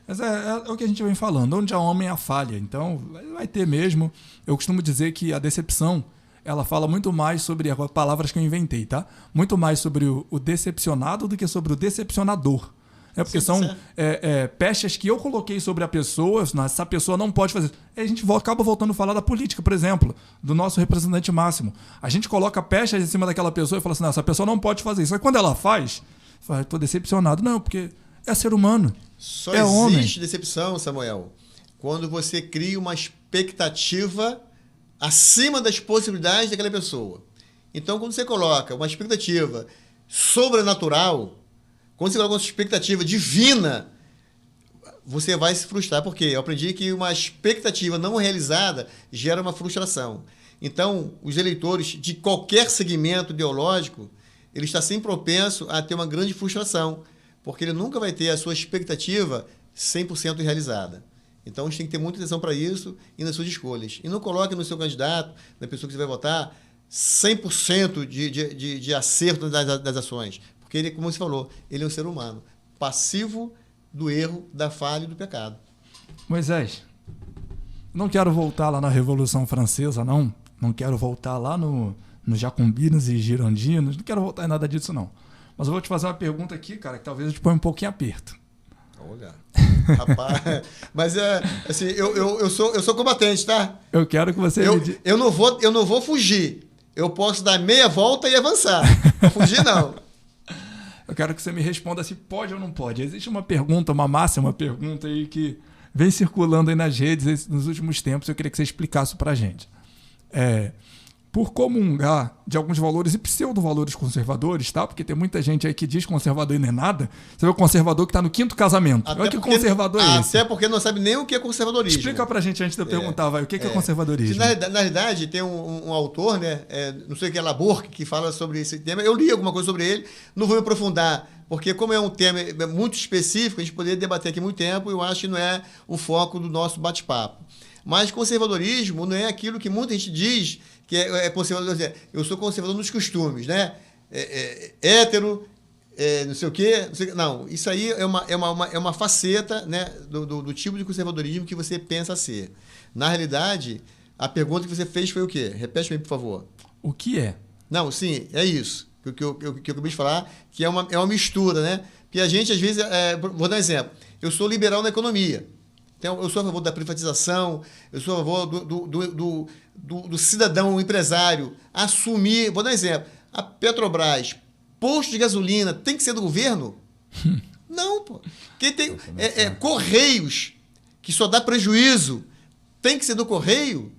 Mas é o que a gente vem falando, onde há homem há falha. Então, vai ter mesmo. Eu costumo dizer que a decepção, ela fala muito mais sobre as palavras que eu inventei, tá? Muito mais sobre o decepcionado do que sobre o decepcionador. Porque são pechas que eu coloquei sobre a pessoa, essa pessoa não pode fazer. Aí a gente acaba voltando a falar da política, por exemplo, do nosso representante máximo. A gente coloca pechas em cima daquela pessoa e fala assim, não, essa pessoa não pode fazer isso. Aí quando ela faz, fala, estou decepcionado. Não, porque é ser humano. Só existe decepção, Samuel, quando você cria uma expectativa acima das possibilidades daquela pessoa. Então, quando você coloca uma expectativa sobrenatural, quando você coloca uma expectativa divina, você vai se frustrar. Por quê? Eu aprendi que uma expectativa não realizada gera uma frustração. Então, os eleitores de qualquer segmento ideológico, ele está sempre propenso a ter uma grande frustração, porque ele nunca vai ter a sua expectativa 100% realizada. Então, a gente tem que ter muita atenção para isso e nas suas escolhas. E não coloque no seu candidato, na pessoa que você vai votar, 100% de acerto das ações. Porque ele, como você falou, ele é um ser humano, passivo do erro, da falha e do pecado. Moisés, não quero voltar lá na Revolução Francesa, não. Não quero voltar lá nos jacobinos e girondinos. Não quero voltar em nada disso, não. Mas eu vou te fazer uma pergunta aqui, cara, que talvez eu te ponha um pouquinho aperto. Olha, rapaz, mas assim, eu sou combatente, tá? Eu quero que você... Eu não vou fugir. Eu posso dar meia volta e avançar. Não fugir, não. Eu quero que você me responda se pode ou não pode. Existe uma pergunta, uma pergunta aí que vem circulando aí nas redes nos últimos tempos. Eu queria que você explicasse pra gente. Por comungar de alguns valores e pseudo-valores conservadores, tá? Porque tem muita gente aí que diz conservador e não é nada. Você vê o conservador que está no 5º casamento. Olha que conservador é esse. Até porque não sabe nem o que é conservadorismo. Explica pra gente antes de eu perguntar, o que é conservadorismo? Na realidade, tem um autor, né? Não sei o que é Labourque, que fala sobre esse tema. Eu li alguma coisa sobre ele, não vou me aprofundar, porque como é um tema muito específico, a gente poderia debater aqui muito tempo, eu acho que não é o foco do nosso bate-papo. Mas conservadorismo não é aquilo que muita gente diz que é conservador. Eu sou conservador nos costumes, né? Hétero, não sei o quê. Não, isso aí é uma faceta, né, do tipo de conservadorismo que você pensa ser. Na realidade, a pergunta que você fez foi o quê? Repete-me, por favor. O que é? Não, sim, é isso. Que eu acabei de falar, que é uma mistura, né? Porque a gente, às vezes... vou dar um exemplo. Eu sou liberal na economia. Então, eu sou a favor da privatização, eu sou a favor do cidadão, empresário, assumir... Vou dar um exemplo. A Petrobras, posto de gasolina, tem que ser do governo? Não, pô. Quem tem Correios, que só dá prejuízo, tem que ser do Correio?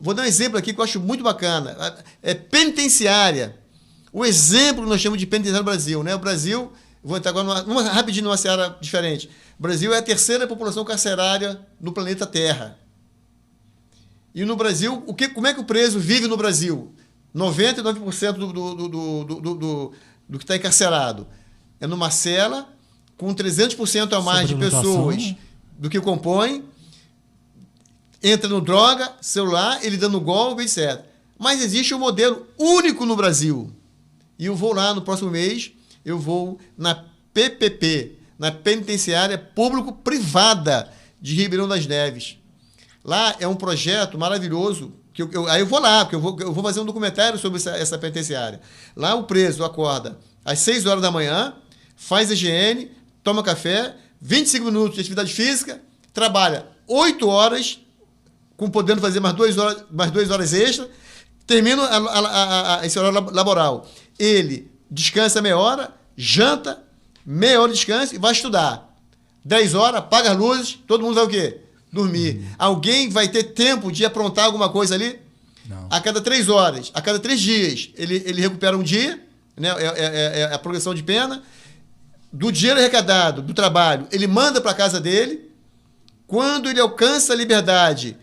Vou dar um exemplo aqui que eu acho muito bacana. Penitenciária. O exemplo que nós chamamos de penitenciária no Brasil, né? O Brasil, vou entrar agora rapidinho numa seara diferente. O Brasil é a terceira população carcerária no planeta Terra. E no Brasil, como é que o preso vive no Brasil? 99% do que está encarcerado é numa cela com 300% a mais de pessoas do que compõem, entra no droga, celular, ele dando golpe, etc. Mas existe um modelo único no Brasil. E eu vou lá no próximo mês, eu vou na PPP, na Penitenciária Público-Privada de Ribeirão das Neves. Lá é um projeto maravilhoso, aí eu vou lá, porque eu vou fazer um documentário sobre essa penitenciária. Lá o preso acorda às 6 horas da manhã, faz higiene, toma café, 25 minutos de atividade física, trabalha 8 horas, podendo fazer mais 2 horas extra, termina esse horário laboral. Ele descansa meia hora, janta, meia hora de descanso e vai estudar. 10 horas, apaga as luzes, todo mundo vai o quê? Dormir. Alguém vai ter tempo de aprontar alguma coisa ali? Não. A cada 3 horas, a cada 3 dias, ele recupera um dia, né? É a progressão de pena. Do dinheiro arrecadado, do trabalho, ele manda para a casa dele. Quando ele alcança a liberdade,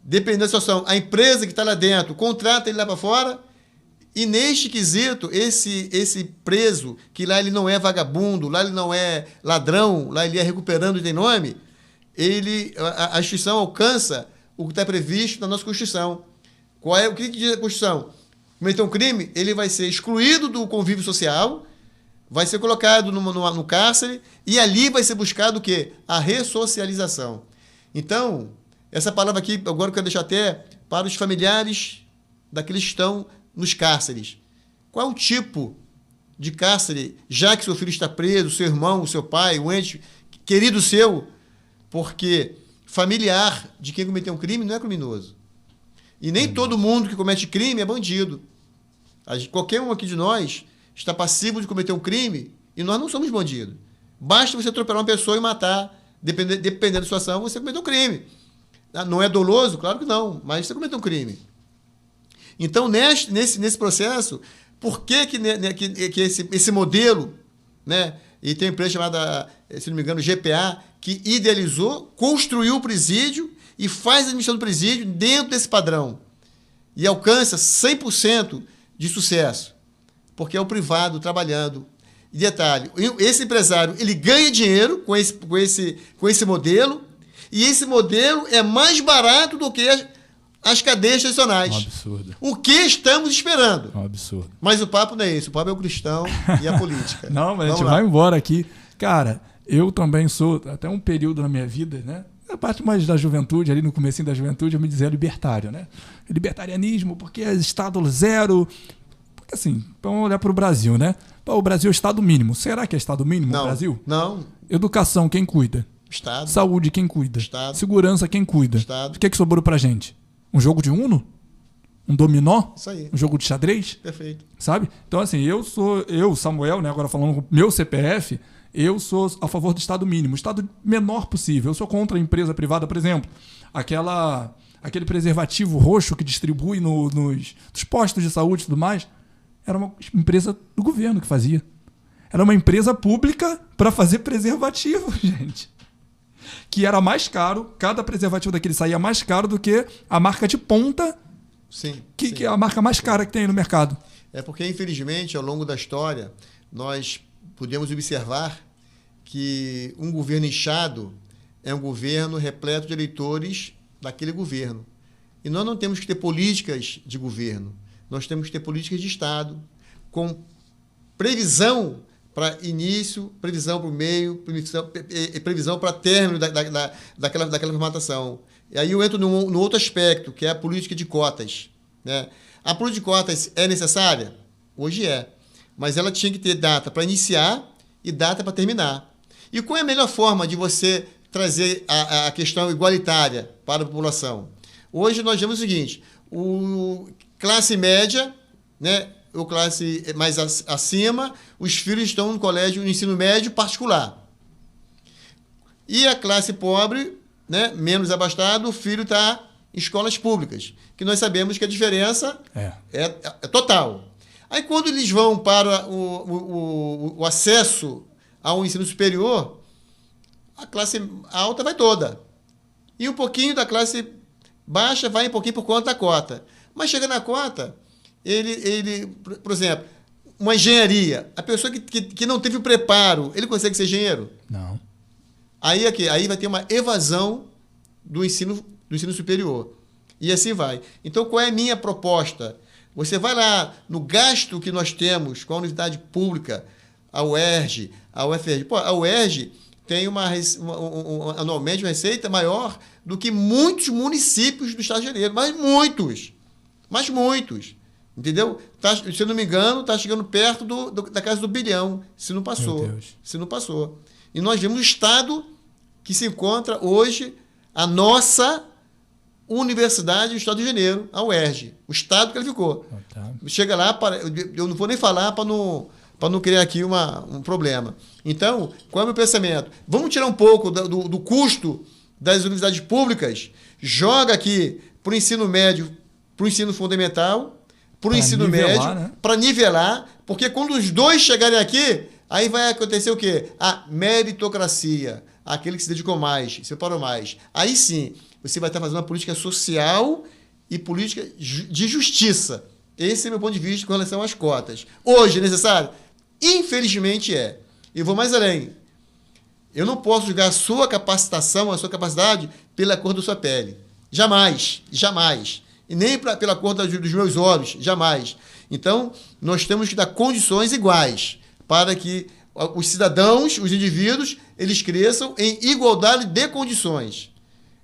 dependendo da situação, a empresa que está lá dentro contrata ele lá para fora. E neste quesito, esse preso, que lá ele não é vagabundo, lá ele não é ladrão, lá ele é recuperando e tem nome, a instituição alcança o que está previsto na nossa Constituição. O que diz a Constituição? Cometer um crime, ele vai ser excluído do convívio social, vai ser colocado no cárcere e ali vai ser buscado o quê? A ressocialização. Então, essa palavra aqui, agora eu quero deixar até para os familiares daqueles que estão nos cárceres. Qual é o tipo de cárcere, já que seu filho está preso, seu irmão, o seu pai, o ente querido seu, porque familiar de quem cometeu um crime não é criminoso. E nem todo mundo que comete crime é bandido. Qualquer um aqui de nós está passivo de cometer um crime e nós não somos bandidos. Basta você atropelar uma pessoa e matar, dependendo da situação, você cometeu um crime. Não é doloso? Claro que não, mas você cometeu um crime. Então, nesse processo, por que esse modelo, né? E tem uma empresa chamada, se não me engano, GPA, que idealizou, construiu o presídio e faz a administração do presídio dentro desse padrão. E alcança 100% de sucesso, porque é o privado trabalhando. E detalhe, esse empresário ele ganha dinheiro com esse modelo, e esse modelo é mais barato do que as cadeias tradicionais. Um absurdo. O que estamos esperando? Um absurdo. Mas o papo não é esse, o papo é o cristão e a política. Não, mas a gente vai embora aqui. Cara, eu também sou, até um período na minha vida, né? A parte mais da juventude, ali no comecinho da juventude, eu me dizia libertário, né? Libertarianismo, porque é Estado zero. Porque assim, vamos olhar para o Brasil, né? O Brasil é Estado mínimo. Será que é Estado mínimo no Brasil? Não. Educação, quem cuida? Estado. Saúde, quem cuida? Estado. Segurança, quem cuida? Estado. O que sobrou pra gente? Um jogo de Uno? Um dominó? Isso aí. Um jogo de xadrez? Perfeito. Sabe? Então, assim, eu, Samuel, né, agora falando com o meu CPF, eu sou a favor do Estado mínimo, o Estado menor possível. Eu sou contra a empresa privada, por exemplo. Aquele preservativo roxo que distribui nos postos de saúde e tudo mais, era uma empresa do governo que fazia. Era uma empresa pública para fazer preservativo, gente. Que era mais caro, cada preservativo daquele saía mais caro do que a marca de ponta, sim. Que é a marca mais cara que tem aí no mercado. É porque, infelizmente, ao longo da história, nós podemos observar que um governo inchado é um governo repleto de eleitores daquele governo. E nós não temos que ter políticas de governo, nós temos que ter políticas de Estado, com previsão para início, previsão para o meio, previsão para término daquela formatação. E aí eu entro no outro aspecto, que é a política de cotas, né? A política de cotas é necessária? Hoje é. Mas ela tinha que ter data para iniciar e data para terminar. E qual é a melhor forma de você trazer a questão igualitária para a população? Hoje nós vemos o seguinte, classe média, né? Ou classe mais acima, os filhos estão no colégio, no ensino médio particular. E a classe pobre, né, menos abastada, o filho está em escolas públicas, que nós sabemos que a diferença é total. Aí, quando eles vão para o acesso ao ensino superior, a classe alta vai toda. E um pouquinho da classe baixa vai um pouquinho por conta da cota. Mas chega na cota, ele por exemplo, uma engenharia, a pessoa que não teve o preparo, ele consegue ser engenheiro? Não. Aí vai ter uma evasão do ensino superior. E assim vai. Então, qual é a minha proposta? Você vai lá no gasto que nós temos com a universidade pública, a UERJ, a UFRJ. Pô, a UERJ tem anualmente uma receita maior do que muitos municípios do Estado de Janeiro. Mas muitos. Entendeu? Se eu não me engano, está chegando perto da casa do bilhão, se não passou. E nós vemos o estado que se encontra hoje a nossa universidade do Estado de Janeiro, a UERJ. O estado que ele ficou. Chega lá, eu não vou nem falar para não criar aqui um problema. Então, qual é o meu pensamento? Vamos tirar um pouco do custo das universidades públicas, joga aqui para o ensino médio, para o ensino fundamental, para o ensino médio, né? Para nivelar, porque quando os dois chegarem aqui, aí vai acontecer o quê? A meritocracia. Aquele que se dedicou mais, se preparou mais. Aí sim, você vai estar fazendo uma política social e política de justiça. Esse é o meu ponto de vista com relação às cotas. Hoje é necessário? Infelizmente é. E vou mais além. Eu não posso julgar a sua capacitação, a sua capacidade pela cor da sua pele. Jamais. E nem pela cor dos meus olhos. Jamais. Então, nós temos que dar condições iguais para que os cidadãos, os indivíduos, eles cresçam em igualdade de condições.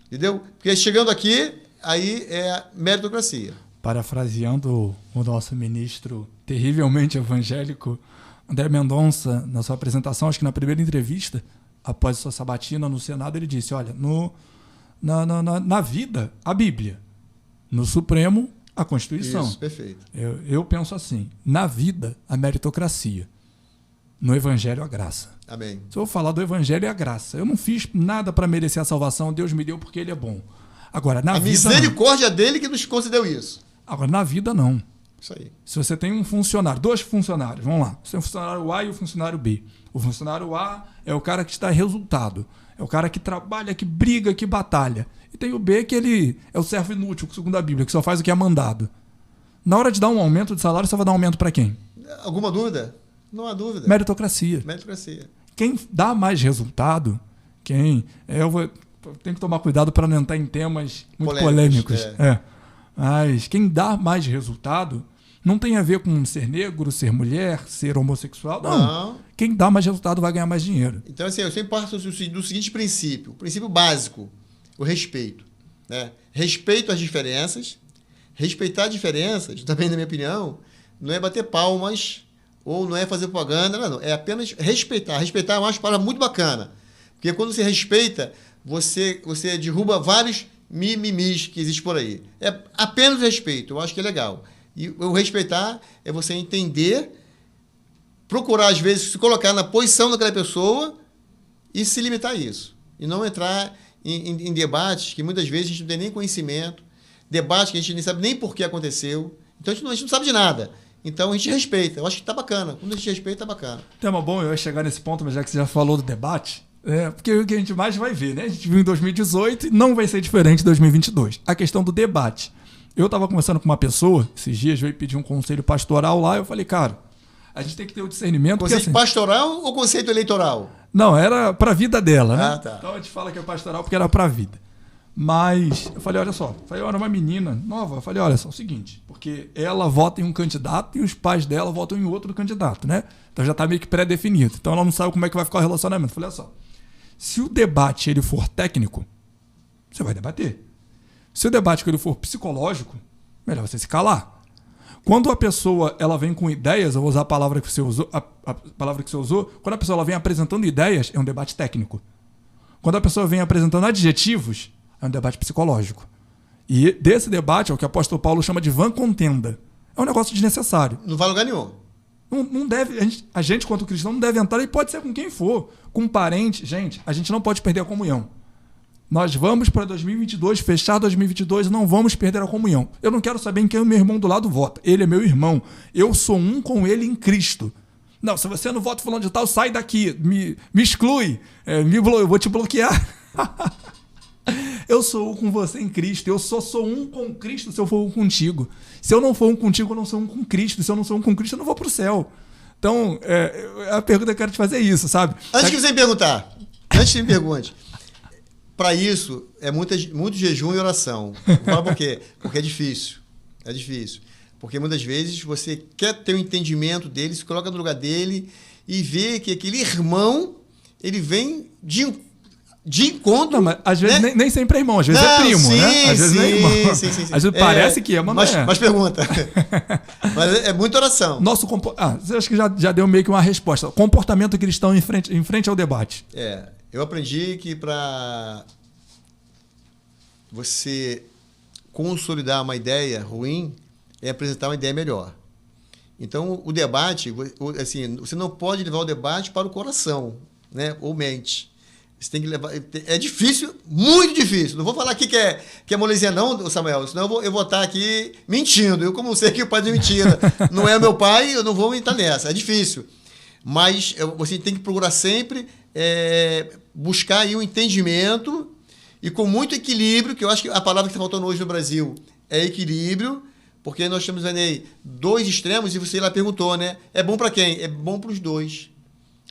Entendeu? Porque chegando aqui, aí é a meritocracia. Parafraseando o nosso ministro terrivelmente evangélico, André Mendonça, na sua apresentação, acho que na primeira entrevista, após a sua sabatina no Senado, ele disse, olha, na vida, a Bíblia. No Supremo, a Constituição. Isso, perfeito. Eu penso assim, na vida, a meritocracia. No Evangelho, a graça. Amém. Se eu falar do Evangelho, é a graça. Eu não fiz nada para merecer a salvação, Deus me deu porque Ele é bom. Agora, na vida, misericórdia dele que nos concedeu isso. Agora, na vida, não. Isso aí. Se você tem um funcionário, 2 funcionários, vamos lá. Você tem o funcionário A e o funcionário B. O funcionário A é o cara que está resultado. É o cara que trabalha, que briga, que batalha. E tem o B, que ele é o servo inútil, segundo a Bíblia, que só faz o que é mandado. Na hora de dar um aumento de salário, você vai dar um aumento para quem? Alguma dúvida? Não há dúvida. Meritocracia. Quem dá mais resultado, eu tenho que tomar cuidado para não entrar em temas muito polêmicos. Mas quem dá mais resultado não tem a ver com ser negro, ser mulher, ser homossexual. Não. Quem dá mais resultado vai ganhar mais dinheiro. Então, assim, eu sempre parto do seguinte princípio. O princípio básico, o respeito. Né? Respeito às diferenças. Respeitar diferenças, também na minha opinião, não é bater palmas ou não é fazer propaganda, não. É apenas respeitar. Respeitar é uma palavra muito bacana. Porque quando você respeita, você derruba vários mimimis que existem por aí. É apenas o respeito. Eu acho que é legal. E o respeitar é você entender, procurar, às vezes, se colocar na posição daquela pessoa e se limitar a isso. E não entrar em debates que muitas vezes a gente não tem nem conhecimento, debates que a gente nem sabe nem por que aconteceu. Então a gente não sabe de nada. Então a gente respeita. Eu acho que tá bacana. Quando a gente respeita, tá bacana. Tema bom, eu ia chegar nesse ponto, mas já que você já falou do debate, porque o que a gente mais vai ver, né? A gente viu em 2018 e não vai ser diferente em 2022. A questão do debate. Eu estava conversando com uma pessoa, esses dias, veio pedir um conselho pastoral lá, eu falei, cara, a gente tem que ter o discernimento... Conceito assim, pastoral ou conceito eleitoral? Não, era para a vida dela, né? Tá. Então a gente fala que é pastoral porque era para a vida. Mas eu falei, olha só, eu era uma menina nova, eu falei, olha só, é o seguinte, porque ela vota em um candidato e os pais dela votam em outro candidato, né? Então já está meio que pré-definido. Então ela não sabe como é que vai ficar o relacionamento. Eu falei, olha só, se o debate ele for técnico, você vai debater. Se o debate ele for psicológico, melhor você se calar. Quando a pessoa ela vem com ideias, eu vou usar a palavra que você usou, a palavra que você usou, quando a pessoa ela vem apresentando ideias, é um debate técnico. Quando a pessoa vem apresentando adjetivos, é um debate psicológico. E desse debate é o que o apóstolo Paulo chama de vã contenda. É um negócio desnecessário. Não vai a lugar nenhum. Não deve, a gente, quanto cristão, não deve entrar, e pode ser com quem for. Com um parente, gente, a gente não pode perder a comunhão. Nós vamos para 2022, fechar 2022 e não vamos perder a comunhão. Eu não quero saber em quem o meu irmão do lado vota. Ele é meu irmão. Eu sou um com ele em Cristo. Não, se você não vota fulano de tal, sai daqui. Me exclui. Eu vou te bloquear. Eu sou um com você em Cristo. Eu só sou um com Cristo se eu for um contigo. Se eu não for um contigo, eu não sou um com Cristo. Se eu não sou um com Cristo, eu não vou para o céu. Então, a pergunta que eu quero te fazer é isso, sabe? Antes que você me perguntar, antes que me pergunte, para isso é muito jejum e oração. Fala por quê? Porque é difícil. É difícil. Porque muitas vezes você quer ter o entendimento dele, se coloca no lugar dele e vê que aquele irmão, ele vem de encontro. Não, mas às vezes, né? nem sempre é irmão, às vezes é primo, sim, né? Às vezes não é irmão. Sim. Às vezes parece que é, mas não é. Mas pergunta. Mas é muita oração. Você acha que já deu meio que uma resposta. Comportamento cristão em frente ao debate. Eu aprendi que para você consolidar uma ideia ruim é apresentar uma ideia melhor. Então, o debate, assim, você não pode levar o debate para o coração, né? Ou mente. Você tem que levar. É difícil, muito difícil. Não vou falar aqui que é molezinha, não, Samuel, senão eu vou estar aqui mentindo. Eu, como sei que o pai de mentira não é meu pai, eu não vou entrar nessa. É difícil. Mas você tem que procurar sempre buscar aí um entendimento e com muito equilíbrio, que eu acho que a palavra que está faltando hoje no Brasil é equilíbrio, porque nós estamos vendo aí dois extremos e você lá perguntou, né? É bom para quem? É bom para os dois.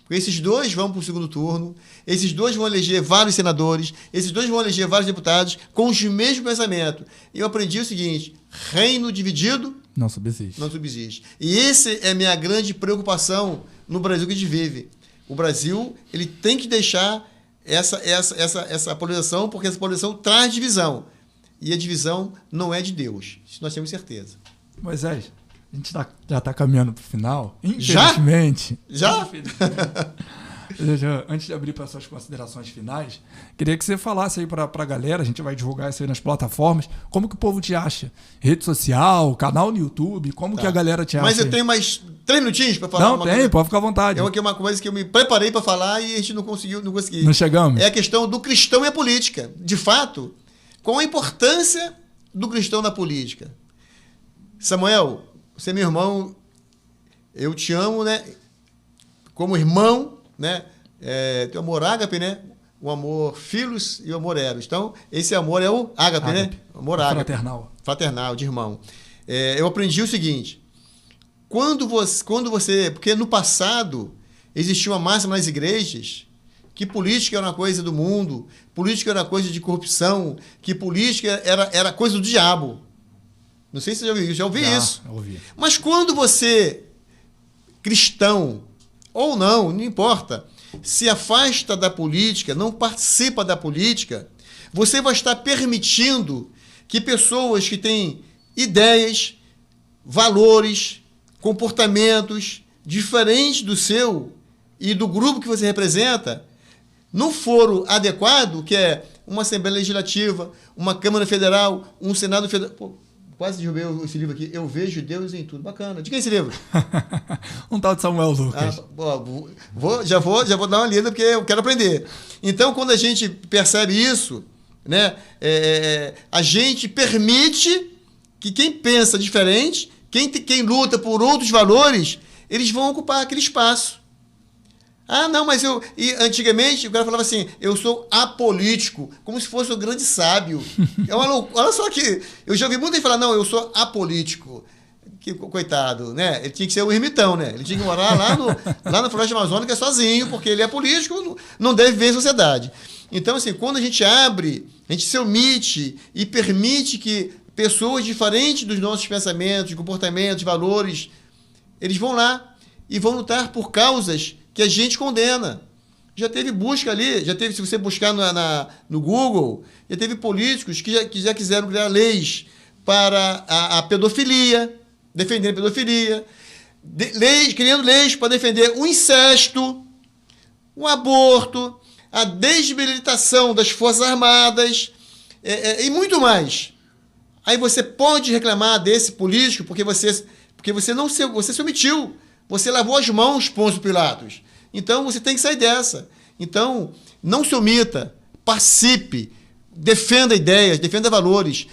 Porque esses dois vão para o segundo turno, esses dois vão eleger vários senadores, esses dois vão eleger vários deputados com os mesmos pensamentos. E eu aprendi o seguinte: reino dividido não subsiste. Não subsiste. E essa é a minha grande preocupação no Brasil que a gente vive. O Brasil, ele tem que deixar essa polarização, porque essa polarização traz divisão. E a divisão não é de Deus. Isso nós temos certeza. Moisés, a gente já está caminhando para o final. Infelizmente. Já? Antes de abrir para suas considerações finais, queria que você falasse aí para a galera, a gente vai divulgar isso aí nas plataformas, como que o povo te acha? Rede social, canal no YouTube, como que a galera te acha? Mas eu tenho mais 3 minutinhos para falar. Não, pode ficar à vontade. É uma coisa que eu me preparei para falar e a gente não consegui. Não chegamos. É a questão do cristão e a política. De fato, qual a importância do cristão na política? Samuel, você é meu irmão, eu te amo, né? Como irmão, né? Tem o amor ágape, né? O amor filhos e o amor eros. Então, esse amor é o ágape, né? O amor ágape. Fraternal, de irmão. Eu aprendi o seguinte: quando você... Porque no passado existia uma máxima nas igrejas que política era uma coisa do mundo, política era coisa de corrupção, que política era coisa do diabo. Não sei se você já ouviu isso. Já ouvi isso. Ouvi. Mas quando você, cristão ou não importa, se afasta da política, não participa da política, você vai estar permitindo que pessoas que têm ideias, valores, comportamentos diferentes do seu e do grupo que você representa, no foro adequado, que é uma Assembleia Legislativa, uma Câmara Federal, um Senado Federal... Pô, quase derrubei esse livro aqui. Eu vejo Deus em tudo. Bacana. De quem é esse livro? Um tal de Samuel Lucas. Já vou dar uma lida, porque eu quero aprender. Então, quando a gente percebe isso, né, a gente permite que quem pensa diferente, quem luta por outros valores, eles vão ocupar aquele espaço. Ah, não, mas E antigamente o cara falava assim: eu sou apolítico, como se fosse um grande sábio. Olha só que. Eu já ouvi muita gente falar: não, eu sou apolítico. Que coitado, né? Ele tinha que ser um ermitão, né? Ele tinha que morar lá na Floresta Amazônica sozinho, porque ele é político, não deve viver em sociedade. Então, assim, quando a gente abre, a gente se omite e permite que pessoas diferentes dos nossos pensamentos, comportamentos, valores, eles vão lá e vão lutar por causas que a gente condena. Já teve busca ali, se você buscar no Google, já teve políticos que já quiseram criar leis para a pedofilia, defender a pedofilia, criando leis para defender o incesto, o aborto, a desmilitarização das Forças Armadas e muito mais. Aí você pode reclamar desse político porque você se omitiu. Você lavou as mãos, Pôncio Pilatos. Então, você tem que sair dessa. Então, não se omita, participe, defenda ideias, defenda valores.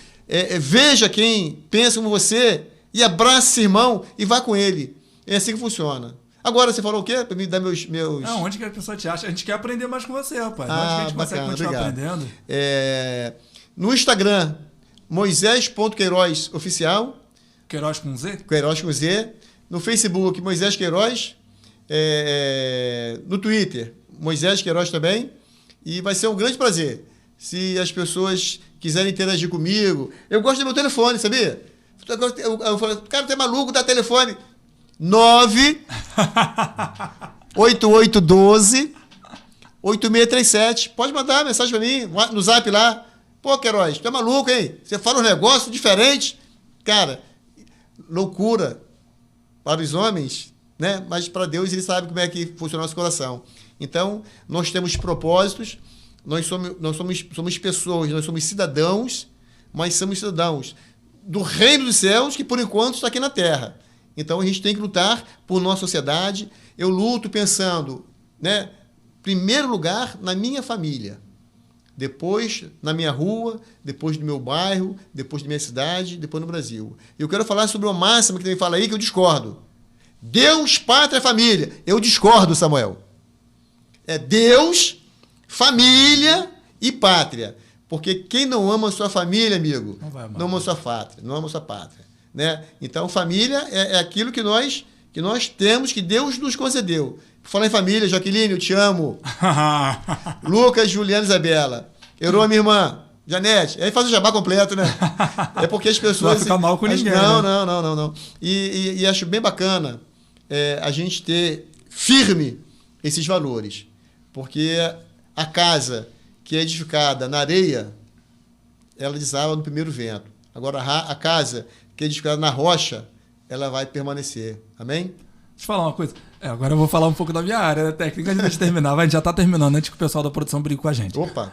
Veja quem pensa como você e abrace esse irmão e vá com ele. É assim que funciona. Agora, você falou o quê? Para me dar meus... Não, onde que a pessoa te acha? A gente quer aprender mais com você, rapaz. Onde que a gente consegue continuar aprendendo? No Instagram, Moisés.Queiroz Oficial. Queiroz com Z? Queiroz com Z. No Facebook, Moisés Queiroz. No Twitter, Moisés Queiroz também. E vai ser um grande prazer se as pessoas quiserem interagir comigo. Eu gosto do meu telefone, sabia? Eu falo, cara, tu é maluco, dá telefone. 98812-8637. Pode mandar mensagem para mim no zap lá. Pô, Queiroz, tu é maluco, hein? Você fala um negócio diferente. Cara, loucura para os homens, né? Mas para Deus ele sabe como é que funciona o nosso coração. Então, nós temos propósitos, nós somos pessoas, nós somos cidadãos, mas somos cidadãos do reino dos céus que por enquanto está aqui na terra. Então, a gente tem que lutar por nossa sociedade. Eu luto pensando, né? Primeiro lugar, na minha família. Depois, na minha rua, depois no meu bairro, depois na minha cidade, depois no Brasil. Eu quero falar sobre uma máxima que também fala aí que eu discordo. Deus, pátria, família. Eu discordo, Samuel. É Deus, família e pátria. Porque quem não ama a sua família, amigo, não ama a sua pátria, não ama a sua pátria. Né? Então, família é aquilo que nós temos, que Deus nos concedeu. Por falar em família, Jaqueline, eu te amo. Lucas, Juliana, Isabela. Heroa, minha irmã. Janete. Aí faz o jabá completo, né? É porque as pessoas... Não vai ficar mal com ninguém. Não. E acho bem bacana a gente ter firme esses valores. Porque a casa que é edificada na areia, ela desaba no primeiro vento. Agora, a casa que é edificada na rocha, ela vai permanecer. Amém? Deixa eu falar uma coisa. Agora eu vou falar um pouco da minha área, né, técnica, antes de terminar. A gente já está terminando, antes que o pessoal da produção brigue com a gente. Opa!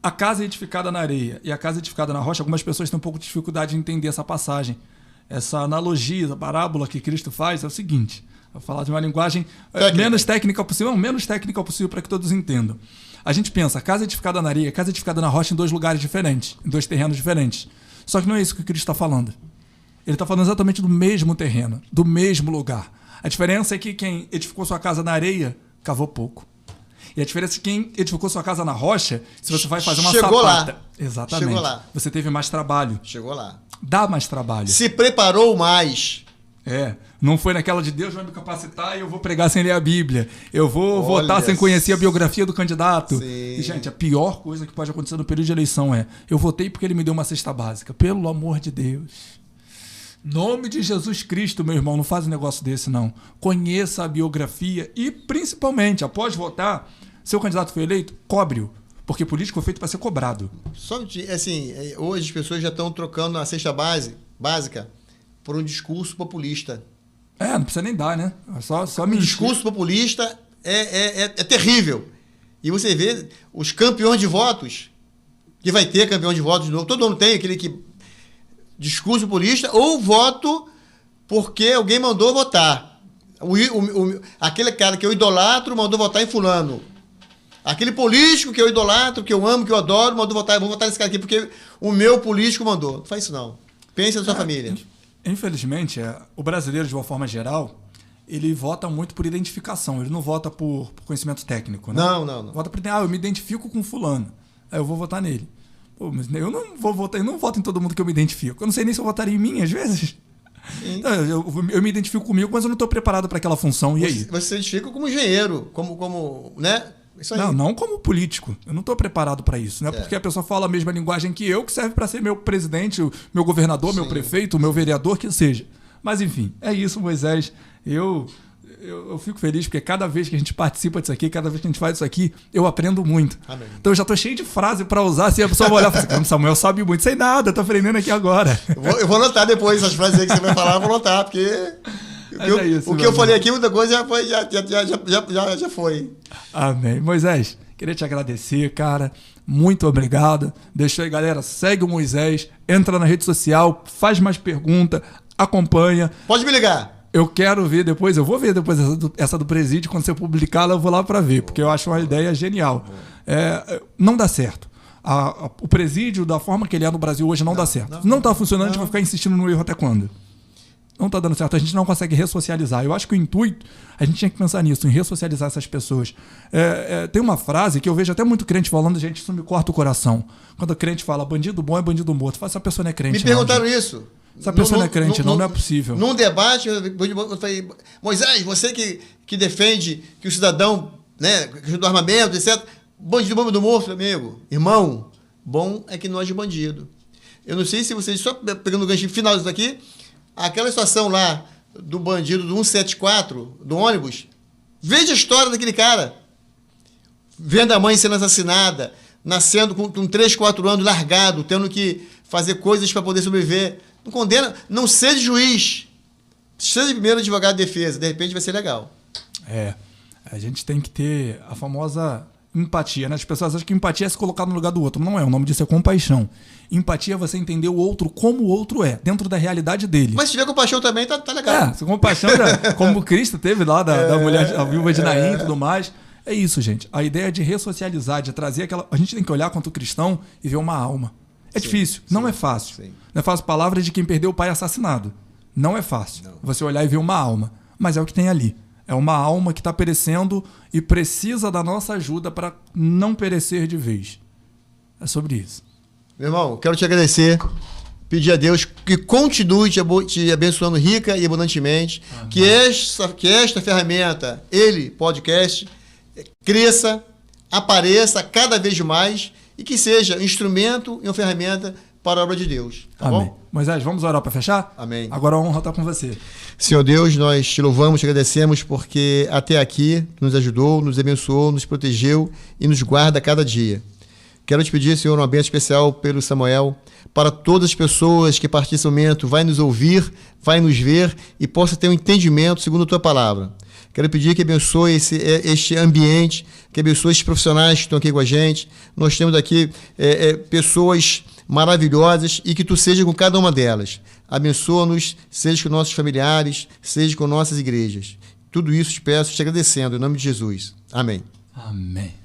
A casa edificada na areia e a casa edificada na rocha, algumas pessoas têm um pouco de dificuldade de entender essa passagem. Essa analogia, essa parábola que Cristo faz é o seguinte. Vou falar de uma linguagem menos técnica possível para que todos entendam. A gente pensa, casa edificada na areia, casa edificada na rocha em dois lugares diferentes, em dois terrenos diferentes. Só que não é isso que Cristo está falando. Ele está falando exatamente do mesmo terreno, do mesmo lugar. A diferença é que quem edificou sua casa na areia, cavou pouco. E a diferença é que quem edificou sua casa na rocha, se você vai fazer uma Chegou sapata... Lá. Exatamente. Chegou lá. Você teve mais trabalho. Chegou lá. Dá mais trabalho. Se preparou mais. Não foi naquela de Deus vai me capacitar e eu vou pregar sem ler a Bíblia. Eu vou votar sem conhecer a biografia do candidato. Sim. E, gente, a pior coisa que pode acontecer no período de eleição é eu votei porque ele me deu uma cesta básica. Pelo amor de Deus. Nome de Jesus Cristo, meu irmão, não faz um negócio desse, não. Conheça a biografia e, principalmente, após votar, seu candidato foi eleito, cobre-o. Porque político foi feito para ser cobrado. Só assim, hoje as pessoas já estão trocando a cesta básica por um discurso populista. Não precisa nem dar, né? Só mentir. O discurso populista é terrível. E você vê os campeões de votos, que vai ter campeão de votos de novo. Todo mundo tem aquele que... discurso populista ou voto porque alguém mandou votar. Aquele cara que eu idolatro mandou votar em fulano. Aquele político que eu idolatro, que eu amo, que eu adoro, mandou votar. Eu vou votar nesse cara aqui porque o meu político mandou. Não faz isso, não. Pense na sua família. Infelizmente, o brasileiro, de uma forma geral, ele vota muito por identificação. Ele não vota por conhecimento técnico. Né? Não. Vota por... eu me identifico com fulano. Aí eu vou votar nele. Pô, mas eu não vou votar, eu não voto em todo mundo que eu me identifico. Eu não sei nem se eu votaria em mim, às vezes. Eu me identifico comigo, mas eu não estou preparado para aquela função. E aí? Você se identifica como engenheiro, né? Isso aí. Não como político. Eu não estou preparado para isso. Não é porque a pessoa fala a mesma linguagem que eu, que serve para ser meu presidente, meu governador, Sim. meu prefeito, meu vereador, que seja. Mas, enfim, é isso, Moisés. Eu fico feliz porque cada vez que a gente participa disso aqui, cada vez que a gente faz isso aqui, eu aprendo muito. Amém. Então eu já tô cheio de frase para usar, assim a pessoa vai olhar e falar assim, Samuel sabe muito, sei nada, tô aprendendo aqui agora. Eu vou anotar depois as frases aí que você vai falar, eu vou anotar, porque o que eu falei aqui, muita coisa já foi. Amém. Moisés, queria te agradecer, cara. Muito obrigado. Deixa aí, galera, segue o Moisés, entra na rede social, faz mais pergunta, acompanha. Pode me ligar. Eu quero ver depois, eu vou ver depois essa do presídio, quando você publicá-la eu vou lá para ver, porque eu acho uma ideia genial. Não dá certo. O presídio, da forma que ele é no Brasil hoje, não dá certo. Não está funcionando, a gente vai ficar insistindo no erro até quando? Não está dando certo, a gente não consegue ressocializar. Eu acho que o intuito, a gente tinha que pensar nisso, em ressocializar essas pessoas. Tem uma frase que eu vejo até muito crente falando, gente, isso me corta o coração. Quando o crente fala, bandido bom é bandido morto. Fala, essa pessoa não é crente. Me perguntaram isso. Essa pessoa não é crente, não é possível. Num debate, eu falei, Moisés, você que defende que o cidadão, né, do armamento, etc., bandido bom é bandido morto, amigo. Irmão, bom é que não haja bandido. Eu não sei se vocês, só pegando o gancho final disso aqui, aquela situação lá do bandido do 174, do ônibus, veja a história daquele cara. Vendo a mãe sendo assassinada, nascendo com 3, 4 anos, largado, tendo que fazer coisas para poder sobreviver. Não condena, não seja juiz. Seja primeiro advogado de defesa, de repente vai ser legal. A gente tem que ter a famosa empatia, né? As pessoas acham que empatia é se colocar no lugar do outro. Não é, o nome disso é compaixão. Empatia é você entender o outro como o outro é, dentro da realidade dele. Mas se tiver compaixão também, tá legal. Se compaixão, como Cristo teve lá da mulher, a viúva de Naim e tudo mais. É isso, gente. A ideia de ressocializar, de trazer aquela... A gente tem que olhar quanto cristão e ver uma alma. Difícil, não é fácil. Sim. Não é fácil, palavras de quem perdeu o pai assassinado. Não é fácil. Não. Você olhar e ver uma alma. Mas é o que tem ali. É uma alma que está perecendo e precisa da nossa ajuda para não perecer de vez. É sobre isso. Meu irmão, quero te agradecer. Pedir a Deus que continue te abençoando rica e abundantemente. Que esta ferramenta, podcast, cresça, apareça cada vez mais e que seja um instrumento e uma ferramenta para a obra de Deus. Tá bom? Moisés, vamos orar para fechar? Amém. Agora a honra está com você. Senhor Deus, nós te louvamos, te agradecemos porque até aqui nos ajudou, nos abençoou, nos protegeu e nos guarda cada dia. Quero te pedir, Senhor, uma bênção especial pelo Samuel, para todas as pessoas que a partir desse momento vai nos ouvir, vai nos ver e possa ter um entendimento segundo a tua palavra. Quero pedir que abençoe este ambiente, que abençoe esses profissionais que estão aqui com a gente. Nós temos aqui pessoas maravilhosas e que tu seja com cada uma delas. Abençoa-nos, seja com nossos familiares, seja com nossas igrejas. Tudo isso te peço, te agradecendo, em nome de Jesus. Amém. Amém.